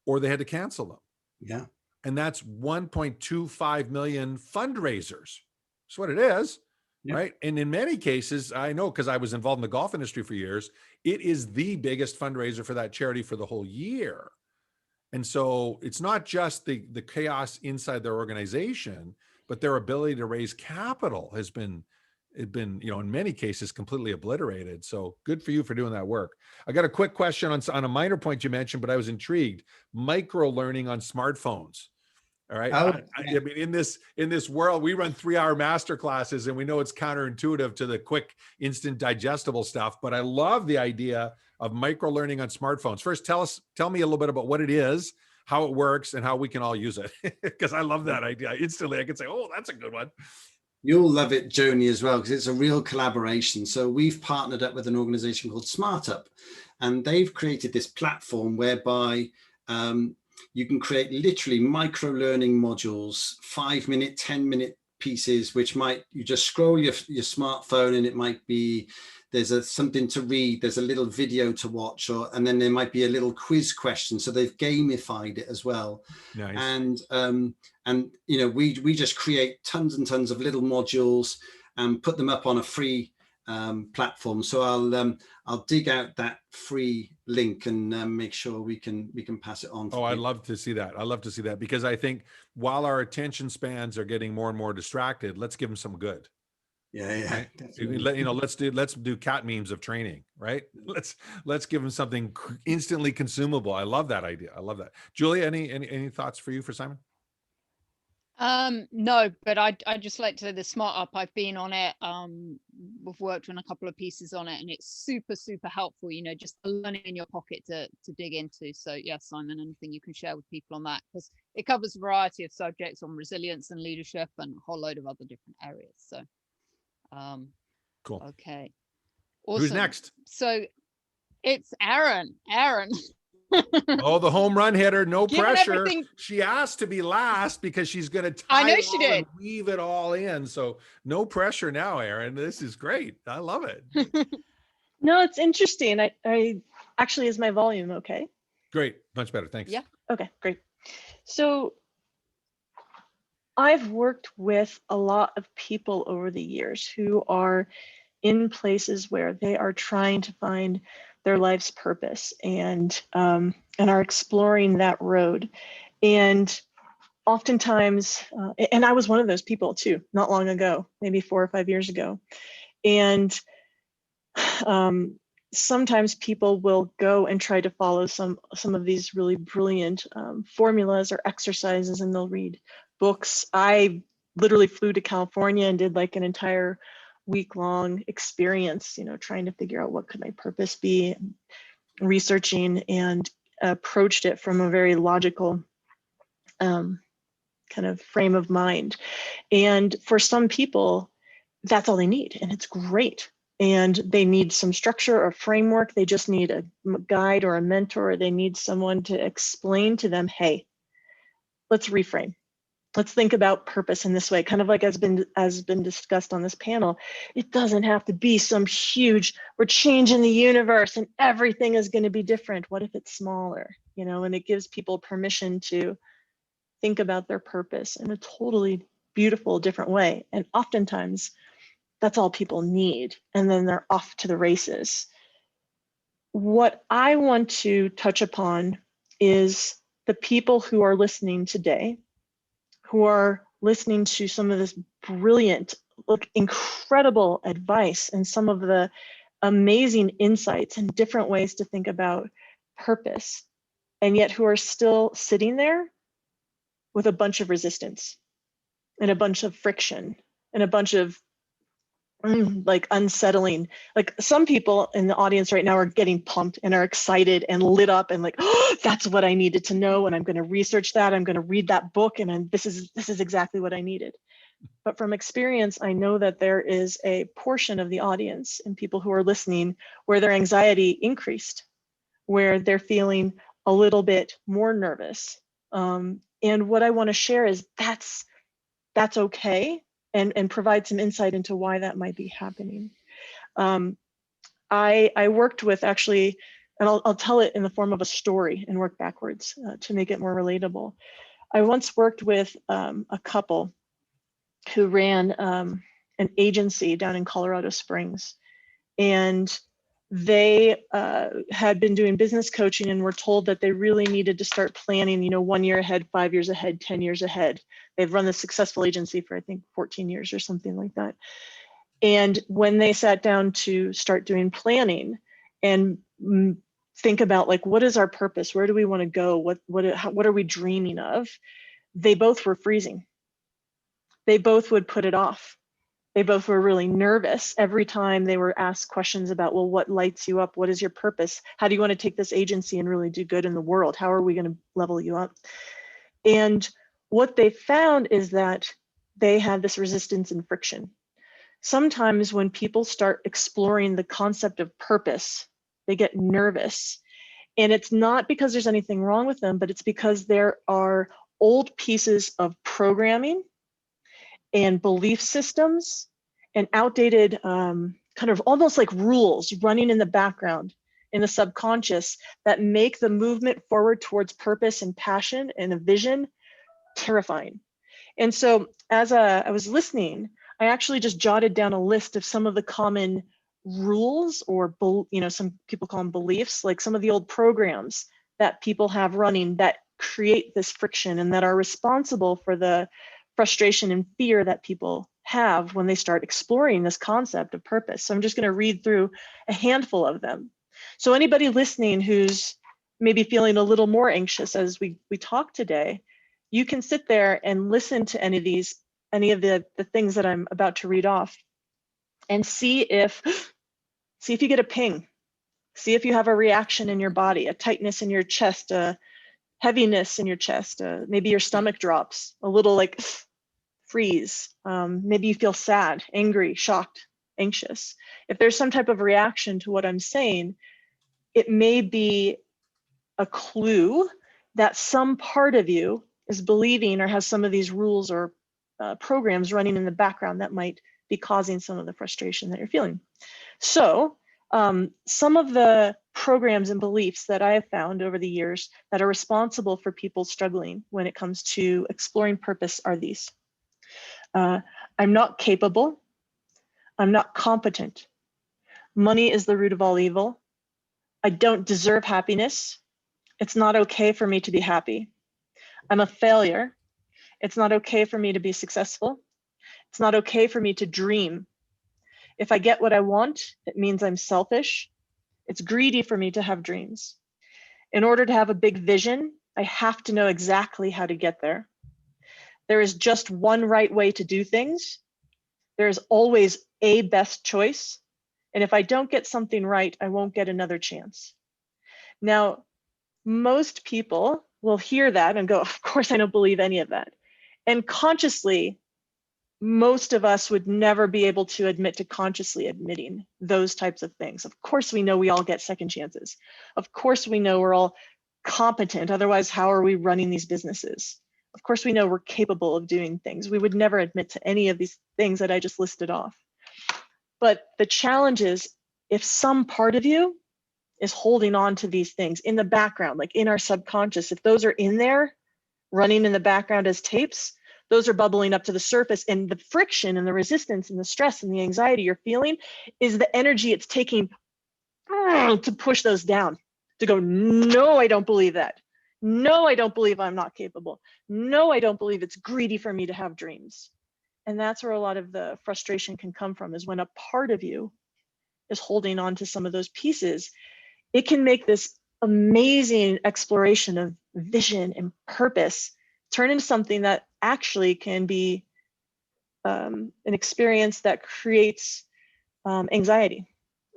or they had to cancel them. Yeah. And that's 1.25 million fundraisers. That's what it is. Yeah. Right. And in many cases, I know, because I was involved in the golf industry for years, it is the biggest fundraiser for that charity for the whole year. And so it's not just the chaos inside their organization, but their ability to raise capital has been, in many cases completely obliterated. So good for you for doing that work. I got a quick question on a minor point you mentioned, but I was intrigued. Micro learning on smartphones. All right. Oh, I mean, in this world, we run 3-hour master classes, and we know it's counterintuitive to the quick, instant, digestible stuff. But I love the idea of micro learning on smartphones. First, tell me a little bit about what it is, how it works, and how we can all use it. Because I love that idea. Instantly, I can say, "Oh, that's a good one." You'll love it, Joni, as well, because it's a real collaboration. So we've partnered up with an organization called SmartUp, and they've created this platform whereby you can create literally micro learning modules, 5-minute, 10-minute pieces, which you just scroll your smartphone and it might be, there's something to read, there's a little video to watch, and then there might be a little quiz question. So they've gamified it as well. Nice. And you know, we just create tons and tons of little modules and put them up on a free platform. So I'll dig out that free link and make sure we can pass it on. Oh, I'd love to see that. I'd love to see that, because I think while our attention spans are getting more and more distracted, let's give them some good. Yeah. Right? Let's do cat memes of training, right? Let's give them something instantly consumable. I love that idea. I love that. Julia, any thoughts for you for Simon? No, but I just like to say the SmartUp, I've been on it. We've worked on a couple of pieces on it, and it's super helpful, you know, just learning in your pocket to dig into. So yeah, Simon, anything you can share with people on that, because it covers a variety of subjects on resilience and leadership and a whole load of other different areas. So cool. Okay, awesome. Who's next? So it's Aaron. Oh, the home run hitter, no Given pressure. everything- She asked to be last because she's going to tie I know it she all did. and weave it all in. So no pressure now, Aaron. This is great. I love it. No, it's interesting. I actually, is my volume okay? Great. Much better. Thanks. Yeah. Okay, great. So I've worked with a lot of people over the years who are in places where they are trying to find their life's purpose and are exploring that road. And oftentimes, and I was one of those people too, not long ago, maybe 4 or 5 years ago. And sometimes people will go and try to follow some of these really brilliant formulas or exercises, and they'll read books. I literally flew to California and did like an entire week-long experience, you know, trying to figure out what could my purpose be, researching, and approached it from a very logical kind of frame of mind. And for some people, that's all they need, and it's great. And they need some structure or framework. They just need a guide or a mentor. Or they need someone to explain to them, hey, let's reframe. Let's think about purpose in this way, kind of like has been discussed on this panel. It doesn't have to be some huge, we're changing the universe and everything is going to be different. What if it's smaller, you know? And it gives people permission to think about their purpose in a totally beautiful, different way. And oftentimes that's all people need. And then they're off to the races. What I want to touch upon is the people who are listening today, who are listening to some of this brilliant, incredible advice and some of the amazing insights and different ways to think about purpose, and yet who are still sitting there with a bunch of resistance and a bunch of friction and a bunch of like unsettling. Like some people in the audience right now are getting pumped and are excited and lit up and like, oh, that's what I needed to know, and I'm going to research that, I'm going to read that book, and this is exactly what I needed. But from experience, I know that there is a portion of the audience and people who are listening where their anxiety increased, where they're feeling a little bit more nervous. And what I want to share is that's okay. And provide some insight into why that might be happening. I worked with actually, and I'll tell it in the form of a story and work backwards to make it more relatable. I once worked with a couple who ran an agency down in Colorado Springs, and they had been doing business coaching and were told that they really needed to start planning, you know, 1 year ahead, 5 years ahead, 10 years ahead. They've run this successful agency for, I think, 14 years or something like that. And when they sat down to start doing planning and think about like, what is our purpose? Where do we want to go? What are we dreaming of? They both were freezing. They both would put it off. They both were really nervous every time they were asked questions about, well, what lights you up? What is your purpose? How do you want to take this agency and really do good in the world? How are we going to level you up? And what they found is that they have this resistance and friction. Sometimes when people start exploring the concept of purpose, they get nervous. And it's not because there's anything wrong with them, but it's because there are old pieces of programming and belief systems and outdated kind of almost like rules running in the background in the subconscious that make the movement forward towards purpose and passion and a vision terrifying. And so as I was listening, I actually just jotted down a list of some of the common rules, or some people call them beliefs, like some of the old programs that people have running that create this friction and that are responsible for the frustration and fear that people have when they start exploring this concept of purpose. So I'm just going to read through a handful of them. So anybody listening who's maybe feeling a little more anxious as we talk today, you can sit there and listen to any of the things that I'm about to read off and see if you get a ping, see if you have a reaction in your body, a tightness in your chest, a heaviness in your chest, maybe your stomach drops, a little like freeze. Maybe you feel sad, angry, shocked, anxious. If there's some type of reaction to what I'm saying, it may be a clue that some part of you is believing or has some of these rules or programs running in the background that might be causing some of the frustration that you're feeling. So some of the programs and beliefs that I have found over the years that are responsible for people struggling when it comes to exploring purpose are these. I'm not capable. I'm not competent. Money is the root of all evil. I don't deserve happiness. It's not okay for me to be happy. I'm a failure. It's not okay for me to be successful. It's not okay for me to dream. If I get what I want, it means I'm selfish. It's greedy for me to have dreams. In order to have a big vision, I have to know exactly how to get there. There is just one right way to do things. There is always a best choice. And if I don't get something right, I won't get another chance. Now, most people will hear that and go, of course, I don't believe any of that. And consciously, most of us would never be able to admit to consciously admitting those types of things. Of course, we know we all get second chances. Of course, we know we're all competent. Otherwise, how are we running these businesses? Of course, we know we're capable of doing things. We would never admit to any of these things that I just listed off. But the challenge is, if some part of you is holding on to these things in the background, like in our subconscious, if those are in there running in the background as tapes, those are bubbling up to the surface, and the friction and the resistance and the stress and the anxiety you're feeling is the energy it's taking to push those down, to go, no, I don't believe that. No, I don't believe I'm not capable. No, I don't believe it's greedy for me to have dreams. And that's where a lot of the frustration can come from, is when a part of you is holding on to some of those pieces. It can make this amazing exploration of vision and purpose turn into something that actually can be an experience that creates anxiety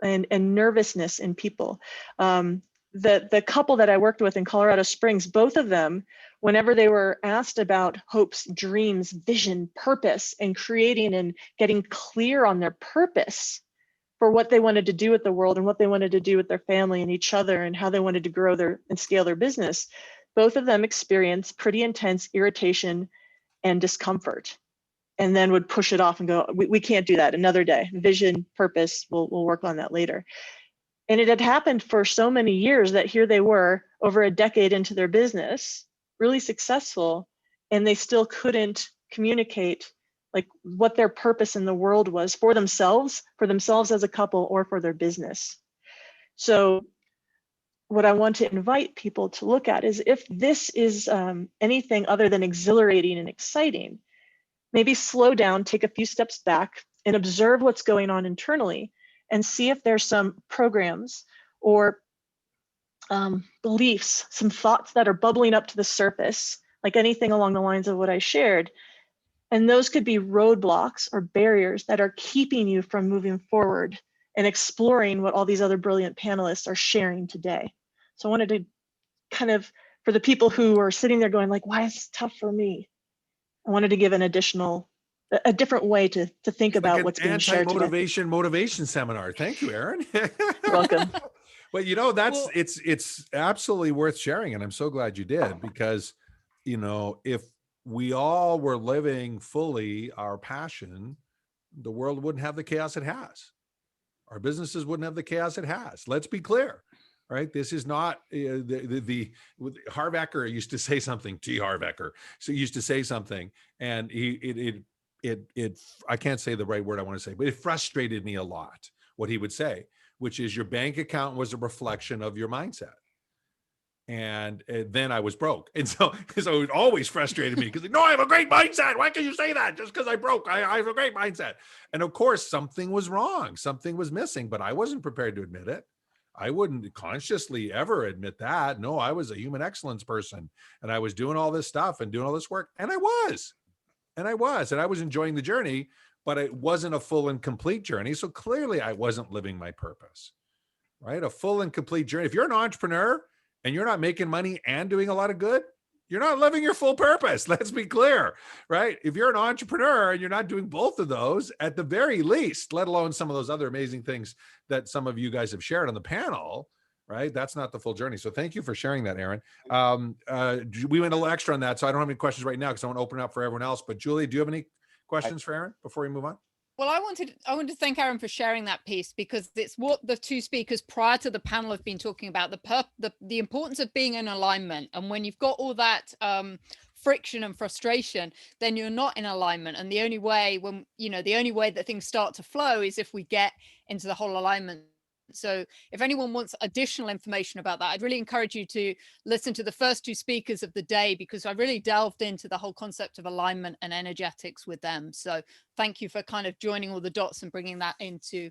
and nervousness in people. The couple that I worked with in Colorado Springs, both of them, whenever they were asked about hopes, dreams, vision, purpose, and creating and getting clear on their purpose for what they wanted to do with the world and what they wanted to do with their family and each other and how they wanted to grow and scale their business, both of them experienced pretty intense irritation and discomfort, and then would push it off and go, we can't do that, another day. Vision, purpose, we'll work on that later. And it had happened for so many years that here they were over a decade into their business, really successful, and they still couldn't communicate like what their purpose in the world was for themselves as a couple, or for their business. So what I want to invite people to look at is, if this is anything other than exhilarating and exciting, maybe slow down, take a few steps back, and observe what's going on internally, and see if there's some programs or beliefs, some thoughts that are bubbling up to the surface, like anything along the lines of what I shared. And those could be roadblocks or barriers that are keeping you from moving forward and exploring what all these other brilliant panelists are sharing today. So I wanted to kind of, for the people who are sitting there going like, why is this tough for me? I wanted to give an additional a different way to think It's about like what's an being shared today. motivation seminar. Thank you, Aaron. You're welcome. But you know, that's Well- it's absolutely worth sharing, and I'm so glad you did, because you know, if we all were living fully our passion, the world wouldn't have the chaos it has. Our businesses wouldn't have the chaos it has. Let's be clear, right? This is not the Harv Eker used to say something. T. Harv Eker so used to say something, and it I can't say the right word I want to say, but it frustrated me a lot what he would say, which is your bank account was a reflection of your mindset. And then I was broke. And so it always frustrated me because, no, I have a great mindset. Why can you say that? Just because I broke, I have a great mindset. And of course, something was wrong. Something was missing, but I wasn't prepared to admit it. I wouldn't consciously ever admit that. No, I was a human excellence person, and I was doing all this stuff and doing all this work. And I was enjoying the journey, but it wasn't a full and complete journey. So clearly I wasn't living my purpose, right? A full and complete journey. If you're an entrepreneur and you're not making money and doing a lot of good, you're not living your full purpose. Let's be clear, right? If you're an entrepreneur and you're not doing both of those at the very least, let alone some of those other amazing things that some of you guys have shared on the panel, right? That's not the full journey. So thank you for sharing that, Aaron. We went a little extra on that, so I don't have any questions right now because I want to open it up for everyone else. But Julie, do you have any questions for Aaron before we move on? Well, I wanted to thank Aaron for sharing that piece, because it's what the two speakers prior to the panel have been talking about, the importance of being in alignment. And when you've got all that friction and frustration, then you're not in alignment. And the only way that things start to flow is if we get into the whole alignment. So if anyone wants additional information about that, I'd really encourage you to listen to the first two speakers of the day, because I really delved into the whole concept of alignment and energetics with them. So thank you for kind of joining all the dots and bringing that into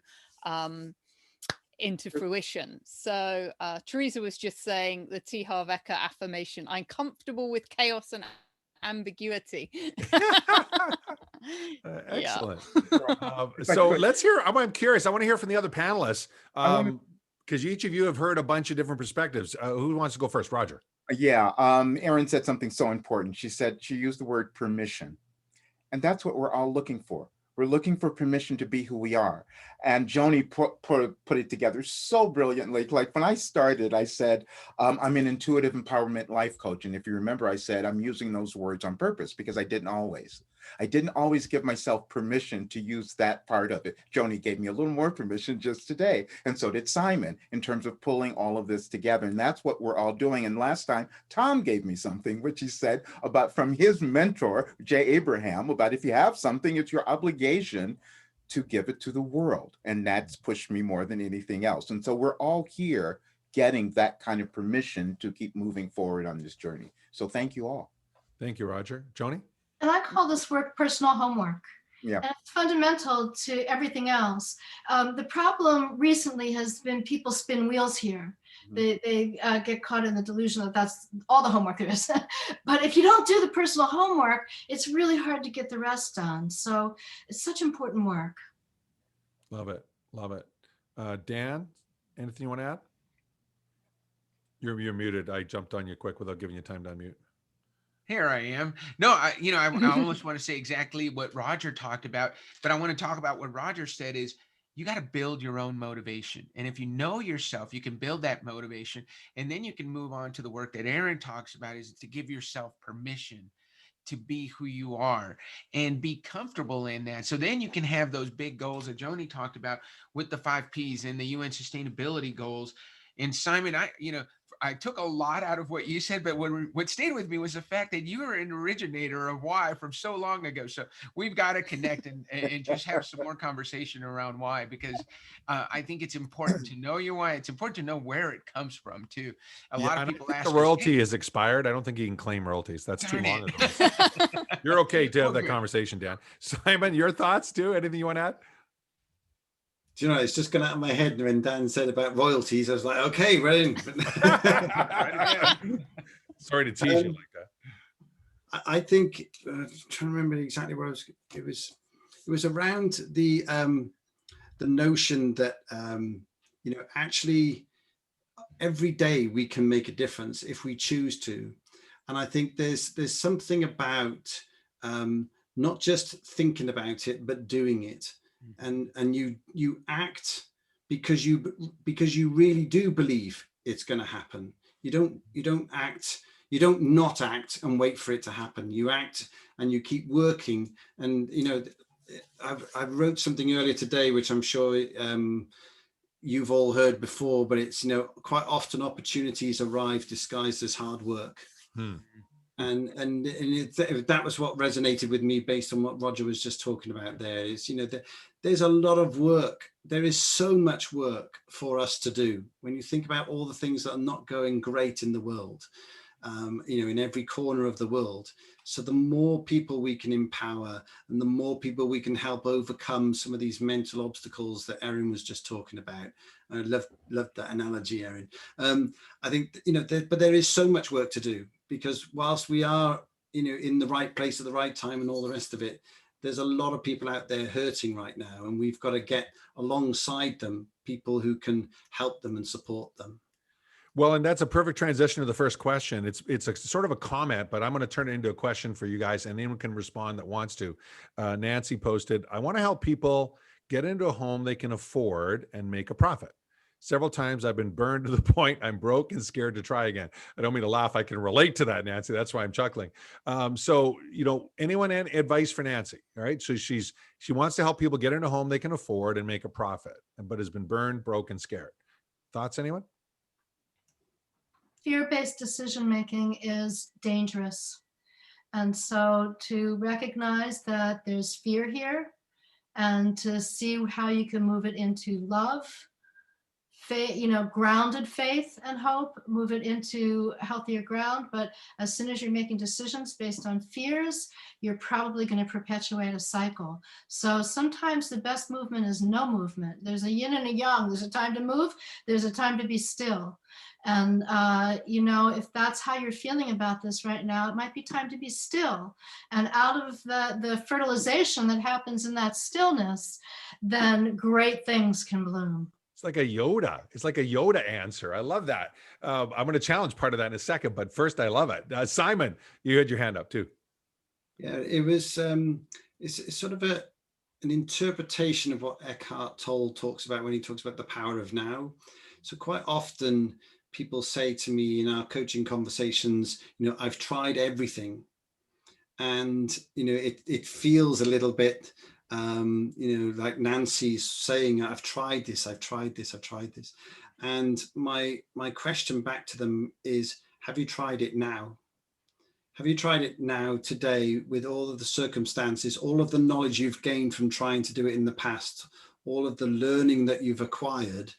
fruition. So Teresa was just saying the T. Harv Eker affirmation: I'm comfortable with chaos and ambiguity. Excellent. So let's hear, I'm curious, I want to hear from the other panelists, because each of you have heard a bunch of different perspectives. Who wants to go first? Roger. Yeah, Erin said something so important. She used the word permission, and that's what we're all looking for. We're looking for permission to be who we are. And Joni put it together so brilliantly. Like when I started, I said, I'm an intuitive empowerment life coach. And if you remember, I said, I'm using those words on purpose because I didn't always give myself permission to use that part of it. Joni gave me a little more permission just today. And so did Simon, in terms of pulling all of this together. And that's what we're all doing. And last time, Tom gave me something, which he said about from his mentor, Jay Abraham, about if you have something, it's your obligation to give it to the world. And that's pushed me more than anything else. And so we're all here getting that kind of permission to keep moving forward on this journey. So thank you all. Thank you, Roger. Joni? And I call this work personal homework. Yeah. And it's fundamental to everything else. The problem recently has been people spin wheels here. They get caught in the delusion that that's all the homework there is. But if you don't do the personal homework, it's really hard to get the rest done. So it's such important work. Love it. Love it. Dan, anything you want to add? You're muted. I jumped on you quick without giving you time to unmute. Here I am. No, I almost want to say exactly what Roger talked about, but I want to talk about what Roger said is you got to build your own motivation. And if you know yourself, you can build that motivation, and then you can move on to the work that Aaron talks about, is to give yourself permission to be who you are and be comfortable in that. So then you can have those big goals that Joni talked about with the 5 Ps and the UN sustainability goals. And Simon, I took a lot out of what you said, but what stayed with me was the fact that you were an originator of why from so long ago. So we've got to connect and just have some more conversation around why, because I think it's important to know your why. It's important to know where it comes from too. A lot of people ask the royalty is expired. I don't think you can claim royalties. That's too long ago. You're okay to have that conversation, Dan. Simon, your thoughts too? Anything you want to add? Do you know, it's just gone out of my head when Dan said about royalties. I was like, okay, we're in. Sorry to tease you like that. I think, trying to remember exactly where it was around the notion that, actually every day we can make a difference if we choose to. And I think there's something about not just thinking about it, but doing it. And you act because you really do believe it's going to happen. You don't act, you don't not act and wait for it to happen. You act and you keep working. And I wrote something earlier today, which I'm sure you've all heard before, but it's, quite often opportunities arrive disguised as hard work. And that was what resonated with me based on what Roger was just talking about there. Is, there's a lot of work. There is so much work for us to do. When you think about all the things that are not going great in the world, in every corner of the world. So the more people we can empower and the more people we can help overcome some of these mental obstacles that Erin was just talking about. I love that analogy, Erin. I think, but there is so much work to do, because whilst we are, in the right place at the right time and all the rest of it, there's a lot of people out there hurting right now, and we've got to get alongside them, people who can help them and support them. Well, and that's a perfect transition to the first question. It's a sort of a comment, but I'm going to turn it into a question for you guys, and anyone can respond that wants to. Nancy posted, I want to help people get into a home they can afford and make a profit. Several times I've been burned to the point I'm broke and scared to try again. I don't mean to laugh. I can relate to that, Nancy. That's why I'm chuckling. So, anyone advice for Nancy? All right. So she wants to help people get into a home they can afford and make a profit, but has been burned, broke, and scared. Thoughts, anyone? Fear-based decision-making is dangerous. And so to recognize that there's fear here and to see how you can move it into love, faith, grounded faith and hope, move it into healthier ground. But as soon as you're making decisions based on fears, you're probably going to perpetuate a cycle. So sometimes the best movement is no movement. There's a yin and a yang. There's a time to move. There's a time to be still. And, if that's how you're feeling about this right now, it might be time to be still. And out of the fertilization that happens in that stillness, then great things can bloom. It's like a Yoda. It's like a Yoda answer. I love that. I'm going to challenge part of that in a second, but first, I love it. Simon, you had your hand up too. Yeah, it was, it's sort of an interpretation of what Eckhart Tolle talks about when he talks about the power of now. So quite often people say to me in our coaching conversations, I've tried everything. And, it feels a little bit, like Nancy's saying, I've tried this. And my question back to them is, have you tried it now? Have you tried it now, today, with all of the circumstances, all of the knowledge you've gained from trying to do it in the past, all of the learning that you've acquired?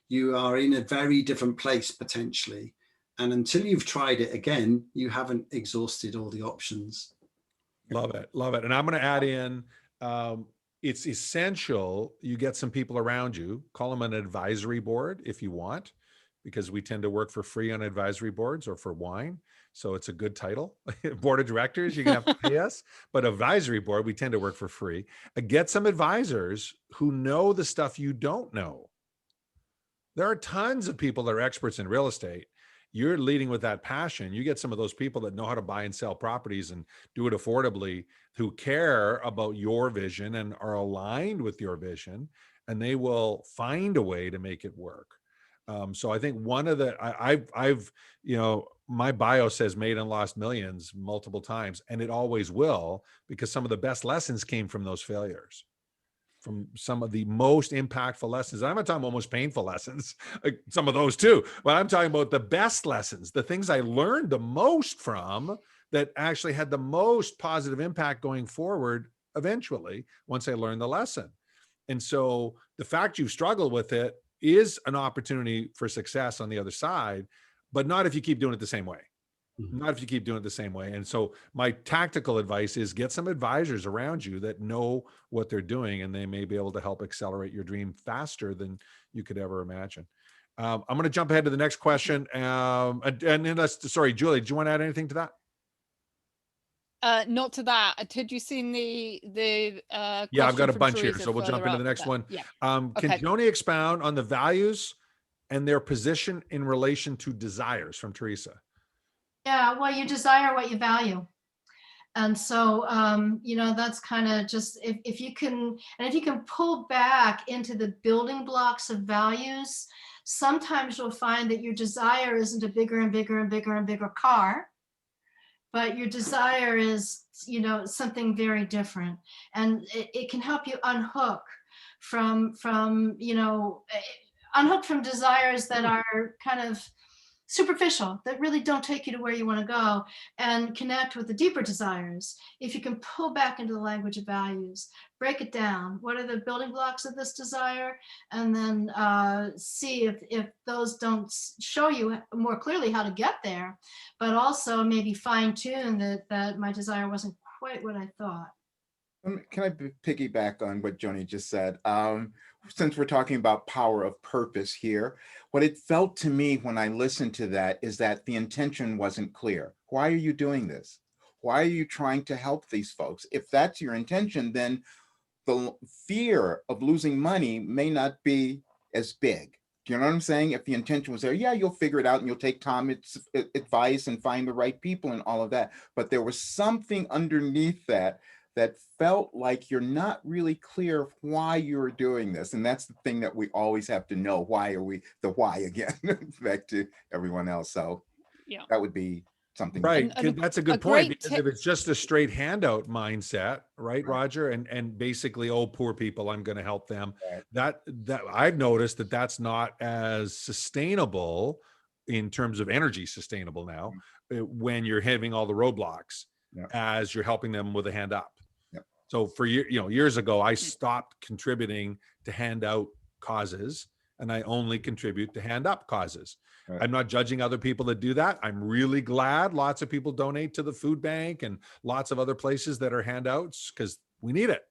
You are in a very different place potentially. And until you've tried it again, you haven't exhausted all the options. Love it. Love it. And I'm going to add in, it's essential you get some people around you, call them an advisory board if you want, because we tend to work for free on advisory boards or for wine. So it's a good title. Board of directors, you're going to have to pay us, but advisory board, we tend to work for free. Get some advisors who know the stuff you don't know. There are tons of people that are experts in real estate. You're leading with that passion. You get some of those people that know how to buy and sell properties and do it affordably, who care about your vision and are aligned with your vision, and they will find a way to make it work. So I think one of the, I've, my bio says made and lost millions multiple times, and it always will, because some of the best lessons came from those failures. From some of the most impactful lessons. I'm not talking about most painful lessons, like some of those too, but I'm talking about the best lessons, the things I learned the most from that actually had the most positive impact going forward eventually, once I learned the lesson. And so the fact you've struggled with it is an opportunity for success on the other side, but not if you keep doing it the same way. Not if you keep doing it the same way. And so my tactical advice is get some advisors around you that know what they're doing, and they may be able to help accelerate your dream faster than you could ever imagine. I'm going to jump ahead to the next question. Sorry, Julie, did you want to add anything to that? Not to that. Had you seen the yeah, I've got a bunch Teresa here, so we'll jump into the next one. Yeah. Can Joni expound on the values and their position in relation to desires, from Teresa? Yeah, well, you desire what you value. And so, that's kind of just, if you can, and if you can pull back into the building blocks of values, sometimes you'll find that your desire isn't a bigger and bigger and bigger and bigger car, but your desire is, something very different. And it can help you unhook from desires that are kind of superficial, that really don't take you to where you want to go, and connect with the deeper desires. If you can pull back into the language of values, break it down. What are the building blocks of this desire? And then see if those don't show you more clearly how to get there, but also maybe fine tune that my desire wasn't quite what I thought. Can I piggyback on what Joni just said? Since we're talking about power of purpose here, what it felt to me when I listened to that is that the intention wasn't clear. Why are you doing this? Why are you trying to help these folks? If that's your intention, then the fear of losing money may not be as big. Do you know what I'm saying? If the intention was there, yeah, you'll figure it out and you'll take Tom's advice and find the right people and all of that. But there was something underneath that felt like you're not really clear of why you're doing this. And that's the thing that we always have to know. Why are we, the why again, back to everyone else. So Yeah. that would be something. Right. And That's a good a point. great Because tip- if it's just a straight handout mindset, right, Right. Roger? And basically, oh, poor people, I'm going to help them. Right. That I've noticed that's not as sustainable in terms of energy sustainable now when you're hitting all the roadblocks Yeah. as you're helping them with a hand up. Yeah. So for years ago, I stopped contributing to handout causes and I only contribute to hand up causes. Right. I'm not judging other people that do that. I'm really glad lots of people donate to the food bank and lots of other places that are handouts because we need it.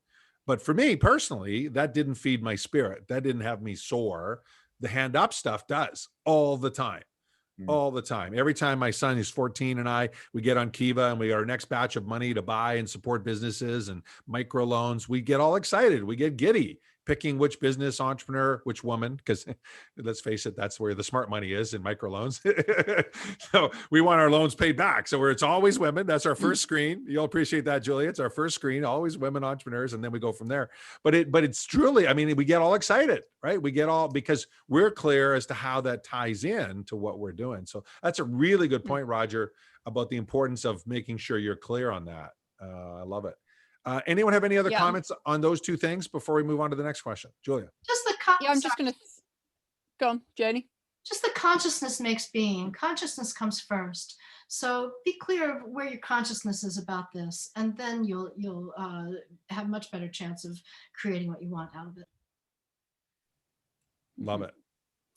But for me personally, that didn't feed my spirit. That didn't have me soar. The hand up stuff does all the time. All the time. Every time my son who's 14 and we get on Kiva and we got our next batch of money to buy and support businesses and microloans, we get all excited. We get giddy picking which business entrepreneur, which woman, because let's face it, that's where the smart money is in microloans. So we want our loans paid back. So it's always women. That's our first screen. You'll appreciate that, Julia. It's our first screen, always women entrepreneurs. And then we go from there. But it's truly, I mean, we get all excited, right? We get all, because we're clear as to how that ties in to what we're doing. So that's a really good point, Roger, about the importance of making sure you're clear on that. I love it. Anyone have any other comments on those two things before we move on to the next question? Julia. Just the I'm just going to go on, Joni. Just the consciousness makes being. Consciousness comes first. So be clear of where your consciousness is about this, and then you'll have much better chance of creating what you want out of it. Love it.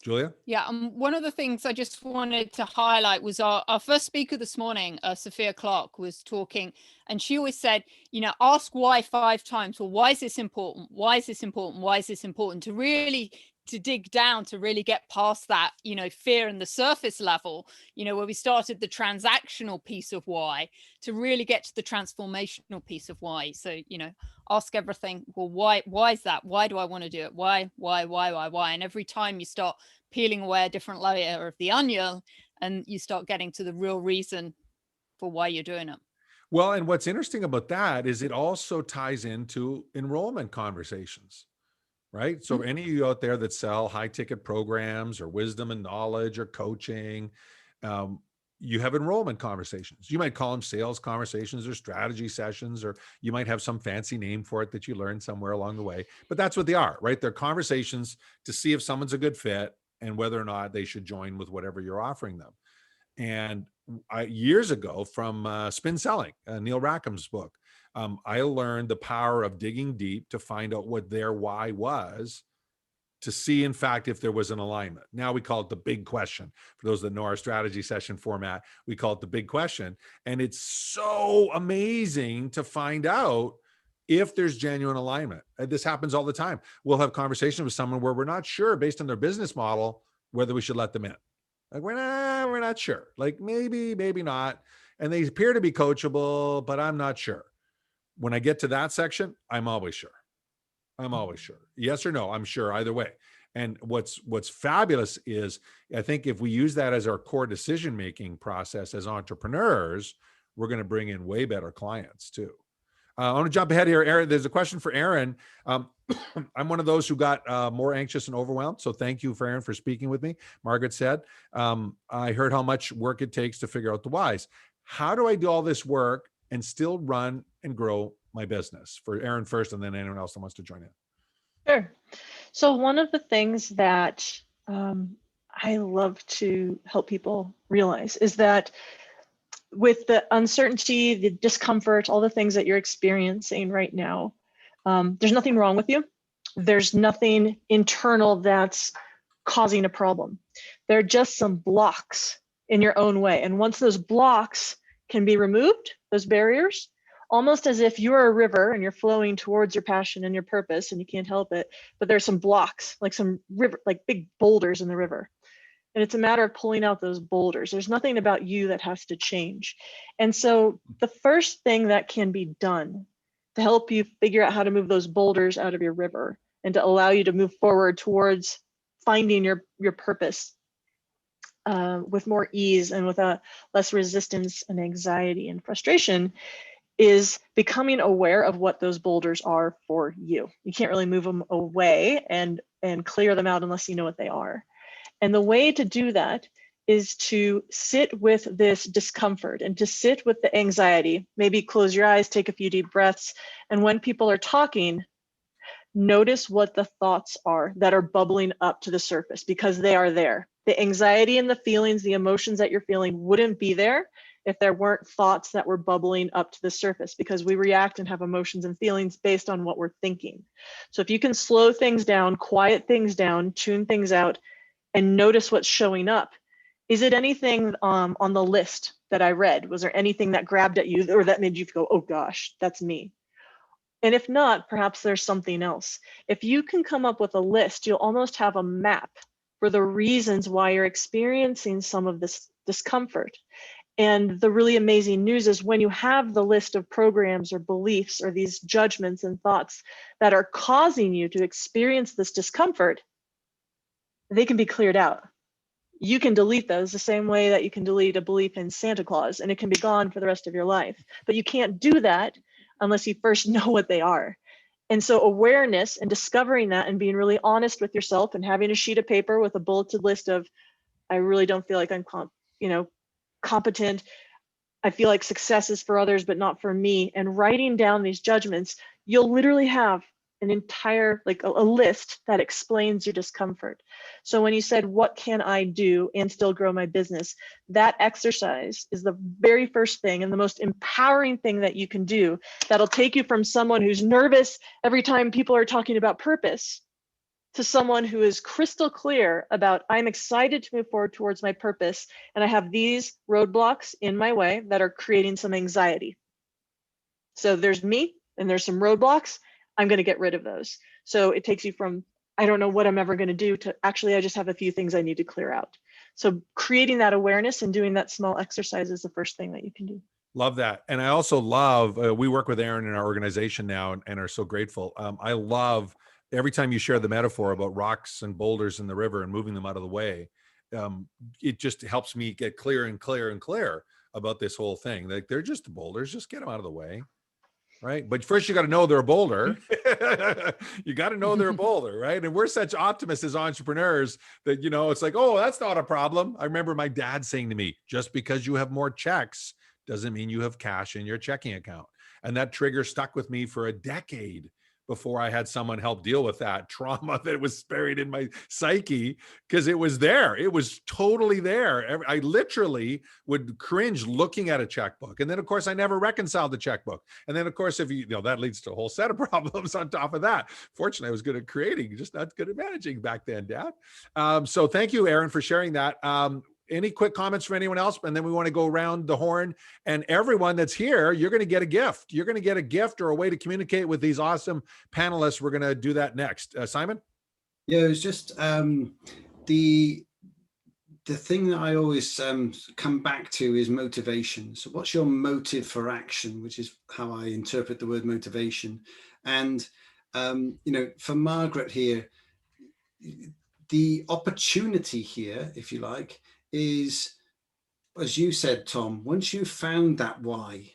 Julia? Yeah, one of the things I just wanted to highlight was our first speaker this morning, Sophia Clark, was talking, and she always said, ask why 5 times. Well, why is this important? Why is this important? Why is this important? To dig down, to really get past that, fear and the surface level, where we started the transactional piece of why, to really get to the transformational piece of why. So, ask everything. Well, why is that? Why do I want to do it? Why? And every time you start peeling away a different layer of the onion, and you start getting to the real reason for why you're doing it. Well, and what's interesting about that is it also ties into enrollment conversations. Right. So any of you out there that sell high ticket programs or wisdom and knowledge or coaching, you have enrollment conversations. You might call them sales conversations or strategy sessions, or you might have some fancy name for it that you learned somewhere along the way. But that's what they are, right? They're conversations to see if someone's a good fit and whether or not they should join with whatever you're offering them. And years ago from Spin Selling, Neil Rackham's book, I learned the power of digging deep to find out what their why was, to see, in fact, if there was an alignment. Now we call it the big question. For those that know our strategy session format, we call it the big question. And it's so amazing to find out if there's genuine alignment. And this happens all the time. We'll have conversations with someone where we're not sure, based on their business model, whether we should let them in. Like, we're not sure. Like, maybe not. And they appear to be coachable, but I'm not sure. When I get to that section, I'm always sure. Yes or no, I'm sure either way. And what's fabulous is, I think if we use that as our core decision-making process as entrepreneurs, we're going to bring in way better clients too. I want to jump ahead here, Aaron. There's a question for Aaron. I'm one of those who got more anxious and overwhelmed. So thank you, Aaron, for speaking with me. Margaret said, I heard how much work it takes to figure out the whys. How do I do all this work and still run and grow my business? For Aaron first, and then anyone else that wants to join in. Sure. So one of the things that I love to help people realize is that with the uncertainty, the discomfort, all the things that you're experiencing right now, there's nothing wrong with you. There's nothing internal that's causing a problem. There are just some blocks in your own way. And once those blocks can be removed, those barriers, almost as if you're a river and you're flowing towards your passion and your purpose and you can't help it, but there's some blocks, like some river, like big boulders in the river. And it's a matter of pulling out those boulders. There's nothing about you that has to change. And so the first thing that can be done to help you figure out how to move those boulders out of your river and to allow you to move forward towards finding your purpose with more ease and with less resistance and anxiety and frustration is becoming aware of what those boulders are for you. You can't really move them away and clear them out unless you know what they are. And the way to do that is to sit with this discomfort and to sit with the anxiety. Maybe close your eyes, take a few deep breaths. And when people are talking, notice what the thoughts are that are bubbling up to the surface, because they are there. The anxiety and the feelings, the emotions that you're feeling wouldn't be there if there weren't thoughts that were bubbling up to the surface, because we react and have emotions and feelings based on what we're thinking. So if you can slow things down, quiet things down, tune things out, and notice what's showing up. Is it anything on the list that I read? Was there anything that grabbed at you or that made you go, oh gosh, that's me? And if not, perhaps there's something else. If you can come up with a list, you'll almost have a map for the reasons why you're experiencing some of this discomfort. And the really amazing news is when you have the list of programs or beliefs or these judgments and thoughts that are causing you to experience this discomfort, they can be cleared out. You can delete those the same way that you can delete a belief in Santa Claus, and it can be gone for the rest of your life. But you can't do that unless you first know what they are. And so awareness and discovering that and being really honest with yourself and having a sheet of paper with a bulleted list of, I really don't feel like I'm competent. I feel like success is for others, but not for me. And writing down these judgments, you'll literally have an entire, like a list that explains your discomfort. So when you said, what can I do and still grow my business? That exercise is the very first thing and the most empowering thing that you can do that'll take you from someone who's nervous every time people are talking about purpose to someone who is crystal clear about, I'm excited to move forward towards my purpose, and I have these roadblocks in my way that are creating some anxiety. So there's me and there's some roadblocks. I'm going to get rid of those. So it takes you from, I don't know what I'm ever going to do, to actually, I just have a few things I need to clear out. So creating that awareness and doing that small exercise is the first thing that you can do. Love that. And I also love, we work with Aaron in our organization now and are so grateful. I love every time you share the metaphor about rocks and boulders in the river and moving them out of the way. It just helps me get clearer and clearer and clearer about this whole thing. Like, they're just boulders, just get them out of the way. Right. But first you got to know they're a boulder. You got to know they're a boulder. Right. And we're such optimists as entrepreneurs that, it's like, oh, that's not a problem. I remember my dad saying to me, just because you have more checks doesn't mean you have cash in your checking account. And that trigger stuck with me for a decade before I had someone help deal with that trauma that was buried in my psyche, because it was there. It was totally there. I literally would cringe looking at a checkbook. And then, of course, I never reconciled the checkbook. And then, of course, if that leads to a whole set of problems on top of that. Fortunately, I was good at creating, just not good at managing back then, Dad. So thank you, Aaron, for sharing that. Any quick comments from anyone else? And then we want to go around the horn, and everyone that's here, you're going to get a gift. You're going to get a gift or a way to communicate with these awesome panelists. We're going to do that next. Simon? Yeah, it was just the thing that I always come back to is motivation. So what's your motive for action, which is how I interpret the word motivation. And, for Margaret here, the opportunity here, if you like, is as you said, Tom, once you've found that why,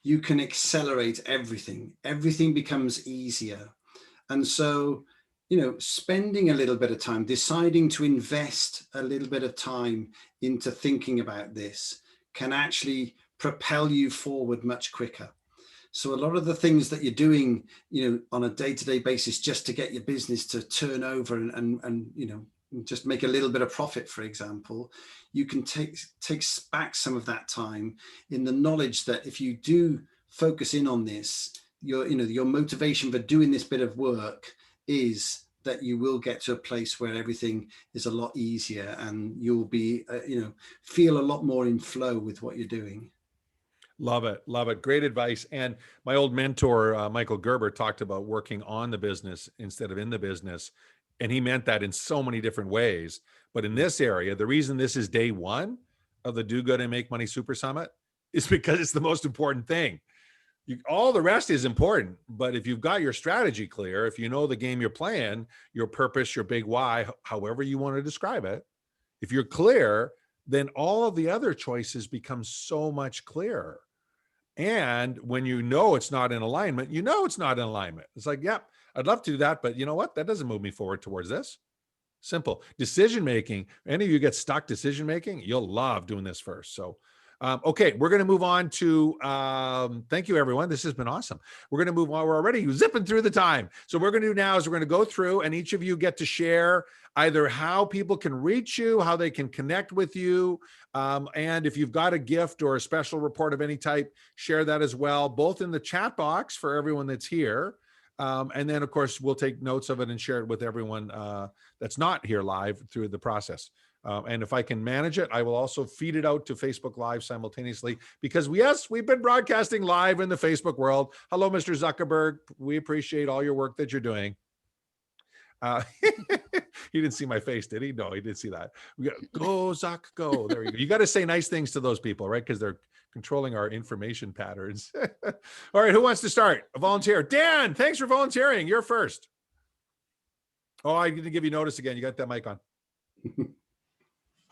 you can accelerate everything. Everything becomes easier. And so, spending a little bit of time, deciding to invest a little bit of time into thinking about this can actually propel you forward much quicker. So a lot of the things that you're doing, on a day-to-day basis, just to get your business to turn over and just make a little bit of profit, for example, you can take back some of that time in the knowledge that if you do focus in on this, your motivation for doing this bit of work is that you will get to a place where everything is a lot easier and you'll be, feel a lot more in flow with what you're doing. Love it. Love it. Great advice. And my old mentor, Michael Gerber, talked about working on the business instead of in the business. And he meant that in so many different ways. But in this area, the reason this is day one of the Do Good and Make Money Super Summit is because it's the most important thing. All the rest is important. But if you've got your strategy clear, if you know the game you're playing, your purpose, your big why, however you want to describe it, if you're clear, then all of the other choices become so much clearer. And when it's not in alignment, it's not in alignment. It's like, yep, I'd love to do that, but you know what? That doesn't move me forward towards this. Simple. Decision-making. Any of you get stuck decision-making, you'll love doing this first. So, okay, we're going to move on to, thank you, everyone. This has been awesome. We're going to move on. We're already zipping through the time. So what we're going to do now is we're going to go through and each of you get to share either how people can reach you, how they can connect with you. And if you've got a gift or a special report of any type, share that as well, both in the chat box for everyone that's here. And then, of course, we'll take notes of it and share it with everyone that's not here live through the process. And if I can manage it, I will also feed it out to Facebook Live simultaneously because, yes, we've been broadcasting live in the Facebook world. Hello, Mr. Zuckerberg. We appreciate all your work that you're doing. He didn't see my face, did he? No, he didn't see that. We got, go, Zuck, go. There you go. You got to say nice things to those people, right? Because they're controlling our information patterns. All right, who wants to start? A volunteer. Dan, thanks for volunteering. You're first. Oh, I didn't give you notice again. You got that mic on.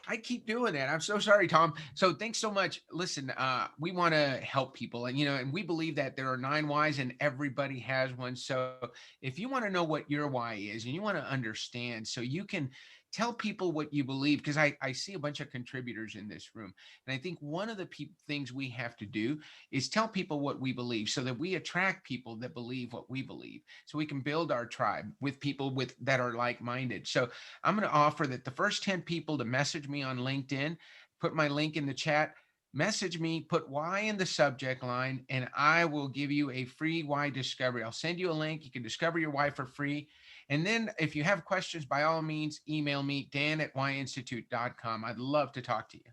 I keep doing that. I'm so sorry, Tom. So thanks so much. Listen, we want to help people and we believe that there are 9 whys and everybody has one. So if you want to know what your why is and you want to understand so you can tell people what you believe, because I see a bunch of contributors in this room. And I think one of the things we have to do is tell people what we believe so that we attract people that believe what we believe. So we can build our tribe with people that are like-minded. So I'm going to offer that the first 10 people to message me on LinkedIn, put my link in the chat, message me, put why in the subject line, and I will give you a free why discovery. I'll send you a link. You can discover your why for free. And then if you have questions, by all means, email me, dan@whyinstitute.com. I'd love to talk to you.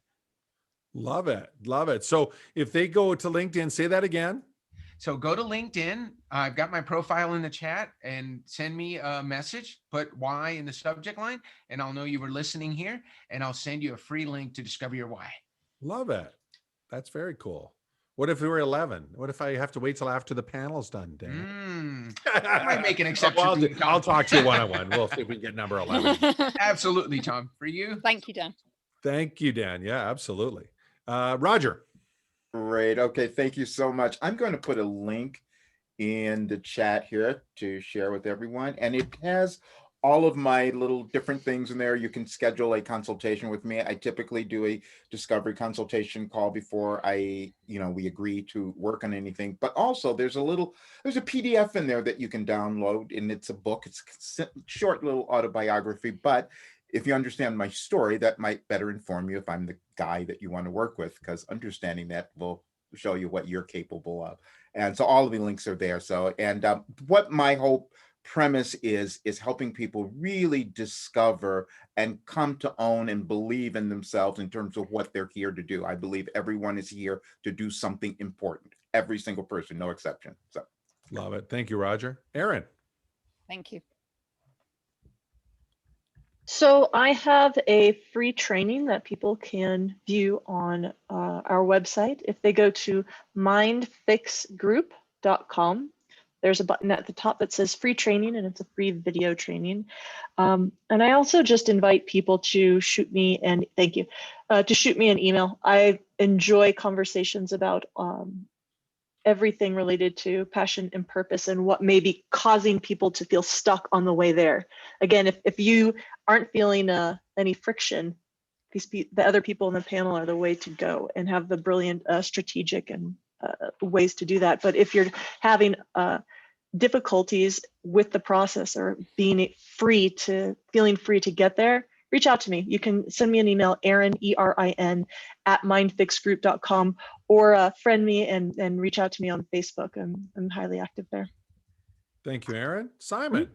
Love it. Love it. So if they go to LinkedIn, say that again. So go to LinkedIn. I've got my profile in the chat and send me a message, put why in the subject line, and I'll know you were listening here, and I'll send you a free link to discover your why. Love it. That's very cool. What if we were 11? What if I have to wait till after the panel's done, Dan? I might make an exception. I'll talk to you one-on-one. We'll see if we can get number 11. Absolutely, Tom. For you. Thank you, Dan. Thank you, Dan. Yeah, absolutely. Roger. Great. Okay. Thank you so much. I'm going to put a link in the chat here to share with everyone. And it has all of my little different things in there. You can schedule a consultation with me. I typically do a discovery consultation call before we agree to work on anything. But also there's a PDF in there that you can download, and it's a book. It's a short little autobiography, but if you understand my story, that might better inform you if I'm the guy that you want to work with, because understanding that will show you what you're capable of. And so all of the links are there. So, and what my whole premise is helping people really discover and come to own and believe in themselves in terms of what they're here to do. I believe everyone is here to do something important. Every single person, no exception. So love it. Thank you, Roger. Erin. Thank you. So I have a free training that people can view on our website. If they go to mindfixgroup.com there's a button at the top that says free training, and it's a free video training. And I also just invite people to shoot me, and thank you, to shoot me an email. I enjoy conversations about everything related to passion and purpose and what may be causing people to feel stuck on the way there. Again, if you aren't feeling any friction, the other people in the panel are the way to go and have the brilliant strategic and ways to do that. But if you're having difficulties with the process or feeling free to get there, reach out to me. You can send me an email, Erin, ERIN, @mindfixgroup.com, or friend me and reach out to me on Facebook. I'm highly active there. Thank you, Erin. Simon.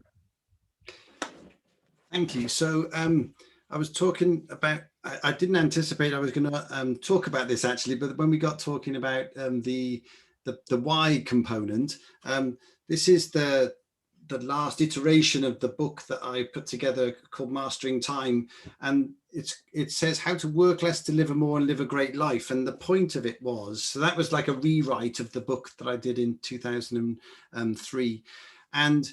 Thank you. So I was talking about, I didn't anticipate I was going to talk about this actually, but when we got talking about the why component, this is the last iteration of the book that I put together called Mastering Time, and it says how to work less, deliver more, and live a great life. And the point of it was, so that was like a rewrite of the book that I did in 2003, and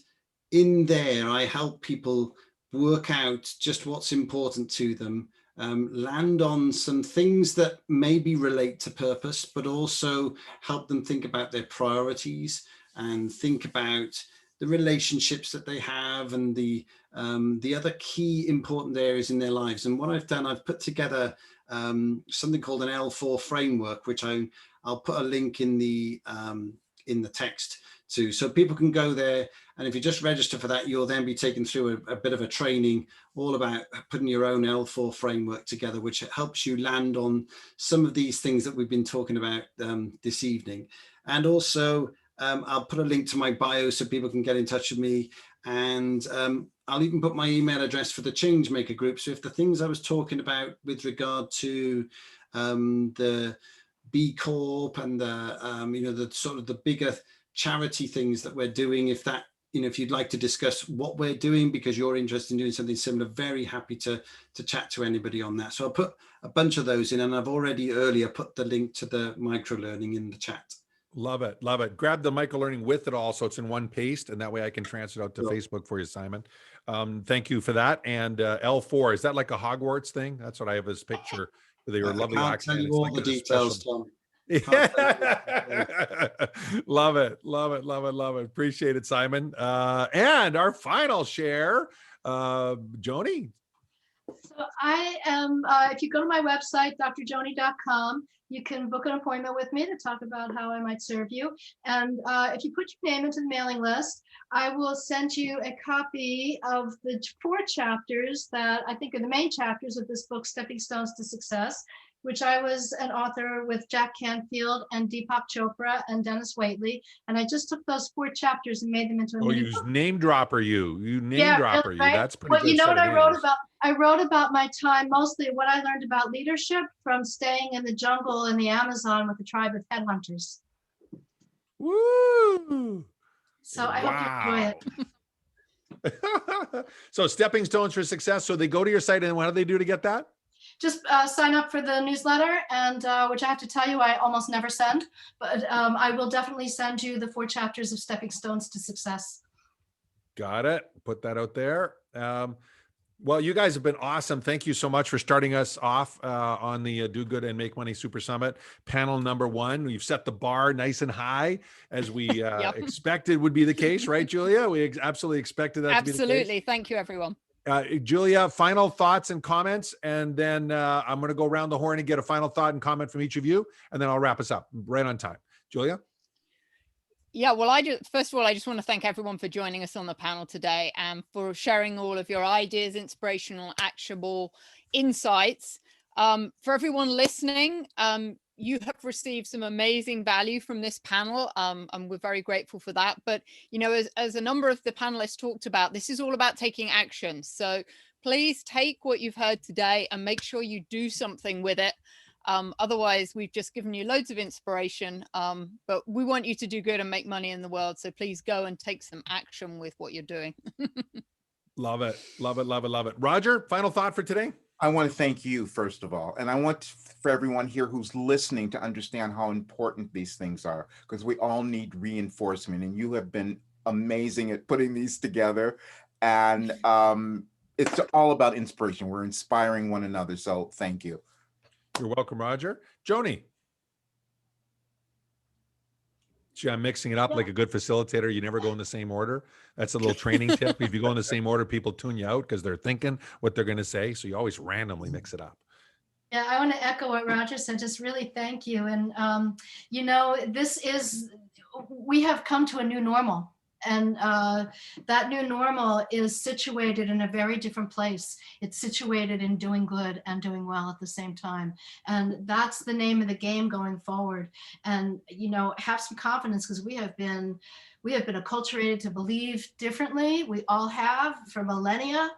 in there I help people work out just what's important to them, land on some things that maybe relate to purpose, but also help them think about their priorities and think about the relationships that they have and the other key important areas in their lives. And what I've done, I've put together something called an L4 framework, which I'll put a link in the text to, so people can go there. And if you just register for that, you'll then be taken through a bit of a training all about putting your own L4 framework together, which helps you land on some of these things that we've been talking about this evening. And also, I'll put a link to my bio so people can get in touch with me. And I'll even put my email address for the Changemaker group. So if the things I was talking about with regard to the B Corp and the sort of the bigger charity things that we're doing, if you'd like to discuss what we're doing because you're interested in doing something similar, very happy to chat to anybody on that. So I'll put a bunch of those in, and I've already earlier put the link to the micro learning in the chat. Love it. Love it. Grab the micro learning with it all, so it's in one paste, and that way I can transfer it out to Sure. Facebook for you, Simon. Thank you for that. And L4, is that like a Hogwarts thing? That's what I have as picture with your lovely I can't accent. tell you It's all like the a details, special- Tom. Yeah. Love it. Love it. Love it. Love it. Appreciate it, Simon. And our final share, Joni. So I am, if you go to my website, drjoni.com, you can book an appointment with me to talk about how I might serve you. And if you put your name into the mailing list, I will send you a copy of the 4 chapters that I think are the main chapters of this book, Stepping Stones to Success, which I was an author with Jack Canfield and Deepak Chopra and Dennis Waitley. And I just took those 4 chapters and made them into a mini book. Name dropper you. You name Yeah, dropper really, you. right? That's pretty Well, good. you know set what of I wrote names. about? I wrote about my time, mostly what I learned about leadership from staying in the jungle in the Amazon with a tribe of headhunters. Woo! So I hope you enjoy it. So Stepping Stones for Success. So they go to your site, and what do they do to get that? Just sign up for the newsletter, and which I have to tell you, I almost never send, but I will definitely send you the 4 chapters of Stepping Stones to Success. Got it. Put that out there. Well, you guys have been awesome. Thank you so much for starting us off on the Do Good and Make Money Super Summit panel number 1. We've set the bar nice and high, as we Yep. expected would be the case, right, Julia? We absolutely expected that to be the case. Absolutely. Thank you, everyone. Julia, final thoughts and comments, and then I'm going to go around the horn and get a final thought and comment from each of you, and then I'll wrap us up right on time. Julia? Yeah, well, first of all, I just want to thank everyone for joining us on the panel today and for sharing all of your ideas, inspirational, actionable insights. For everyone listening, you have received some amazing value from this panel, and we're very grateful for that. But, as a number of the panelists talked about, this is all about taking action. So please take what you've heard today and make sure you do something with it. Otherwise, we've just given you loads of inspiration, but we want you to do good and make money in the world. So please go and take some action with what you're doing. Love it. Love it. Love it. Love it. Roger, final thought for today? I want to thank you, first of all. And I want for everyone here who's listening to understand how important these things are, because we all need reinforcement. And you have been amazing at putting these together. And it's all about inspiration. We're inspiring one another. So thank you. You're welcome, Roger. Joni. Gee, I'm mixing it up like a good facilitator. You never go in the same order. That's a little training tip. If you go in the same order, people tune you out because they're thinking what they're going to say. So you always randomly mix it up. Yeah, I want to echo what Roger said. Just really thank you. And, you know, we have come to a new normal. And that new normal is situated in a very different place. It's situated in doing good and doing well at the same time. And that's the name of the game going forward. And, you know, have some confidence, because we have been acculturated to believe differently. We all have for millennia.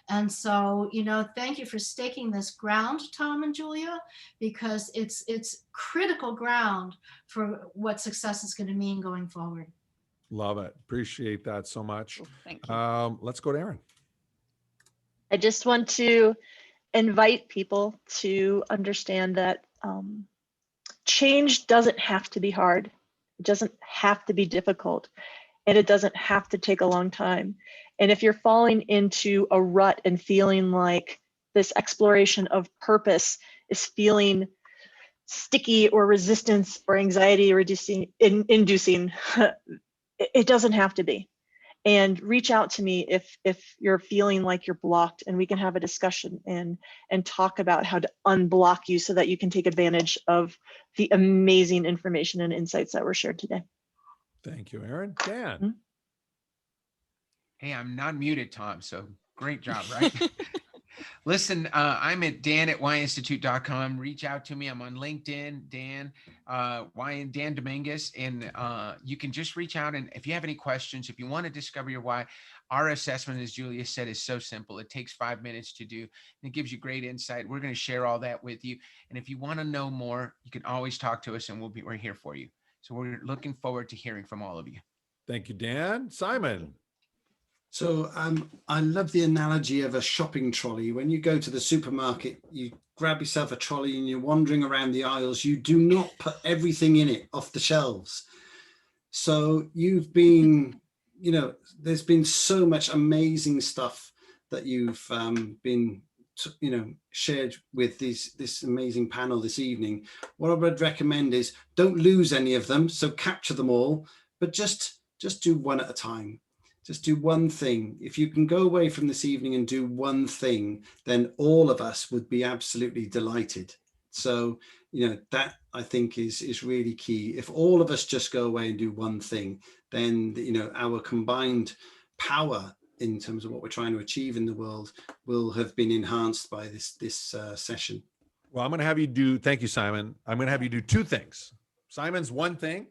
And so, you know, thank you for staking this ground, Tom and Julia, because it's critical ground for what success is going to mean going forward. Love it. Appreciate that so much. Thank you. Let's go to Aaron. I just want to invite people to understand that change doesn't have to be hard. It doesn't have to be difficult, and it doesn't have to take a long time. And if you're falling into a rut and feeling like this exploration of purpose is feeling sticky or resistance or anxiety or inducing, it doesn't have to be. And reach out to me if you're feeling like you're blocked, and we can have a discussion and talk about how to unblock you so that you can take advantage of the amazing information and insights that were shared today. Thank you, Aaron. Dan. Hey, I'm not muted, Tom. So great job, right? Listen, I'm at dan@yinstitute.com. Reach out to me. I'm on LinkedIn, Dan Dominguez, and you can just reach out. And if you have any questions, if you want to discover your why, our assessment, as Julia said, is so simple. It takes 5 minutes to do, and it gives you great insight. We're going to share all that with you. And if you want to know more, you can always talk to us, and we're here for you. So we're looking forward to hearing from all of you. Thank you, Dan. Simon. So I love the analogy of a shopping trolley. When you go to the supermarket, you grab yourself a trolley and you're wandering around the aisles. You do not put everything in it off the shelves. So you've been, you know, there's been so much amazing stuff that you've been, you know, shared with this amazing panel this evening. What I would recommend is don't lose any of them. So capture them all, but just do one at a time. Just do one thing. If you can go away from this evening and do one thing, then all of us would be absolutely delighted. So, you know, that I think is really key. If all of us just go away and do one thing, then, you know, our combined power in terms of what we're trying to achieve in the world will have been enhanced by this session. Well, I'm going to have you do, thank you, Simon. I'm going to have you do two things. Simon's one thing,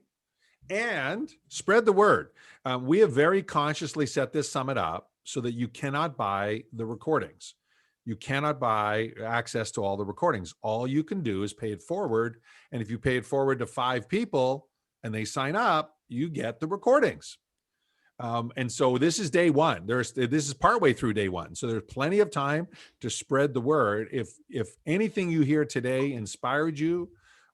and spread the word. We have very consciously set this summit up so that you cannot buy the recordings. You cannot buy access to all the recordings. All you can do is pay it forward. And if you pay it forward to 5 people and they sign up, you get the recordings. And so this is day one. This is partway through day one. So there's plenty of time to spread the word. If anything you hear today inspired you,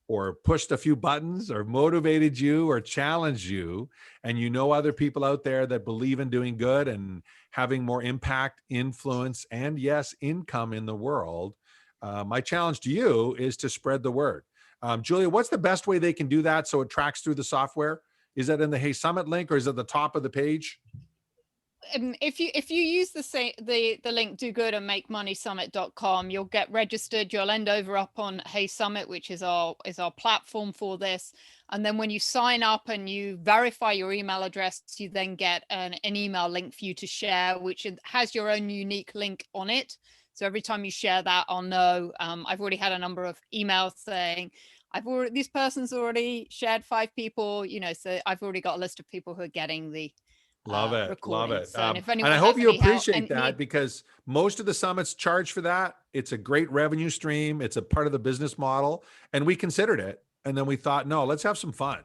or pushed a few buttons, or motivated you, or challenged you, and you know other people out there that believe in doing good and having more impact, influence, and yes, income in the world, my challenge to you is to spread the word. Julia, what's the best way they can do that so it tracks through the software? Is that in the Hey Summit link, or is it at the top of the page? If you use the link dogoodandmakemoneysummit.com, you'll get registered. You'll end over up on Hey Summit, which is our platform for this. And then when you sign up and you verify your email address, you then get an email link for you to share, which has your own unique link on it. So every time you share that, I'll know. I've already had a number of emails saying, this person's already shared 5 people, you know, so I've already got a list of people who are getting the Love it. Love it. So and I hope you appreciate that, because most of the summits charge for that. It's a great revenue stream. It's a part of the business model. And we considered it. And then we thought, no, let's have some fun.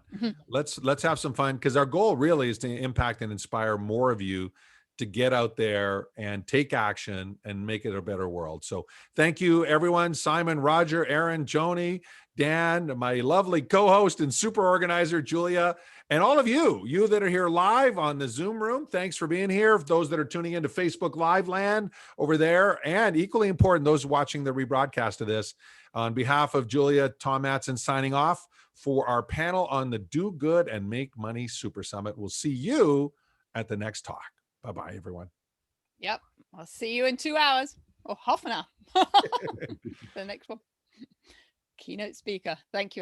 Let's have some fun, because our goal really is to impact and inspire more of you to get out there and take action and make it a better world. So thank you, everyone. Simon, Roger, Aaron, Joni, Dan, my lovely co-host and super organizer, Julia, and all of you that are here live on the Zoom room. Thanks for being here. Those that are tuning into Facebook Live land over there, and equally important, those watching the rebroadcast of this. On behalf of Julia, Tom Matson signing off for our panel on the Do Good and Make Money Super Summit. We'll see you at the next talk. Bye-bye, everyone. Yep. I'll see you in 2 hours or half an hour. The next one. Keynote speaker. Thank you.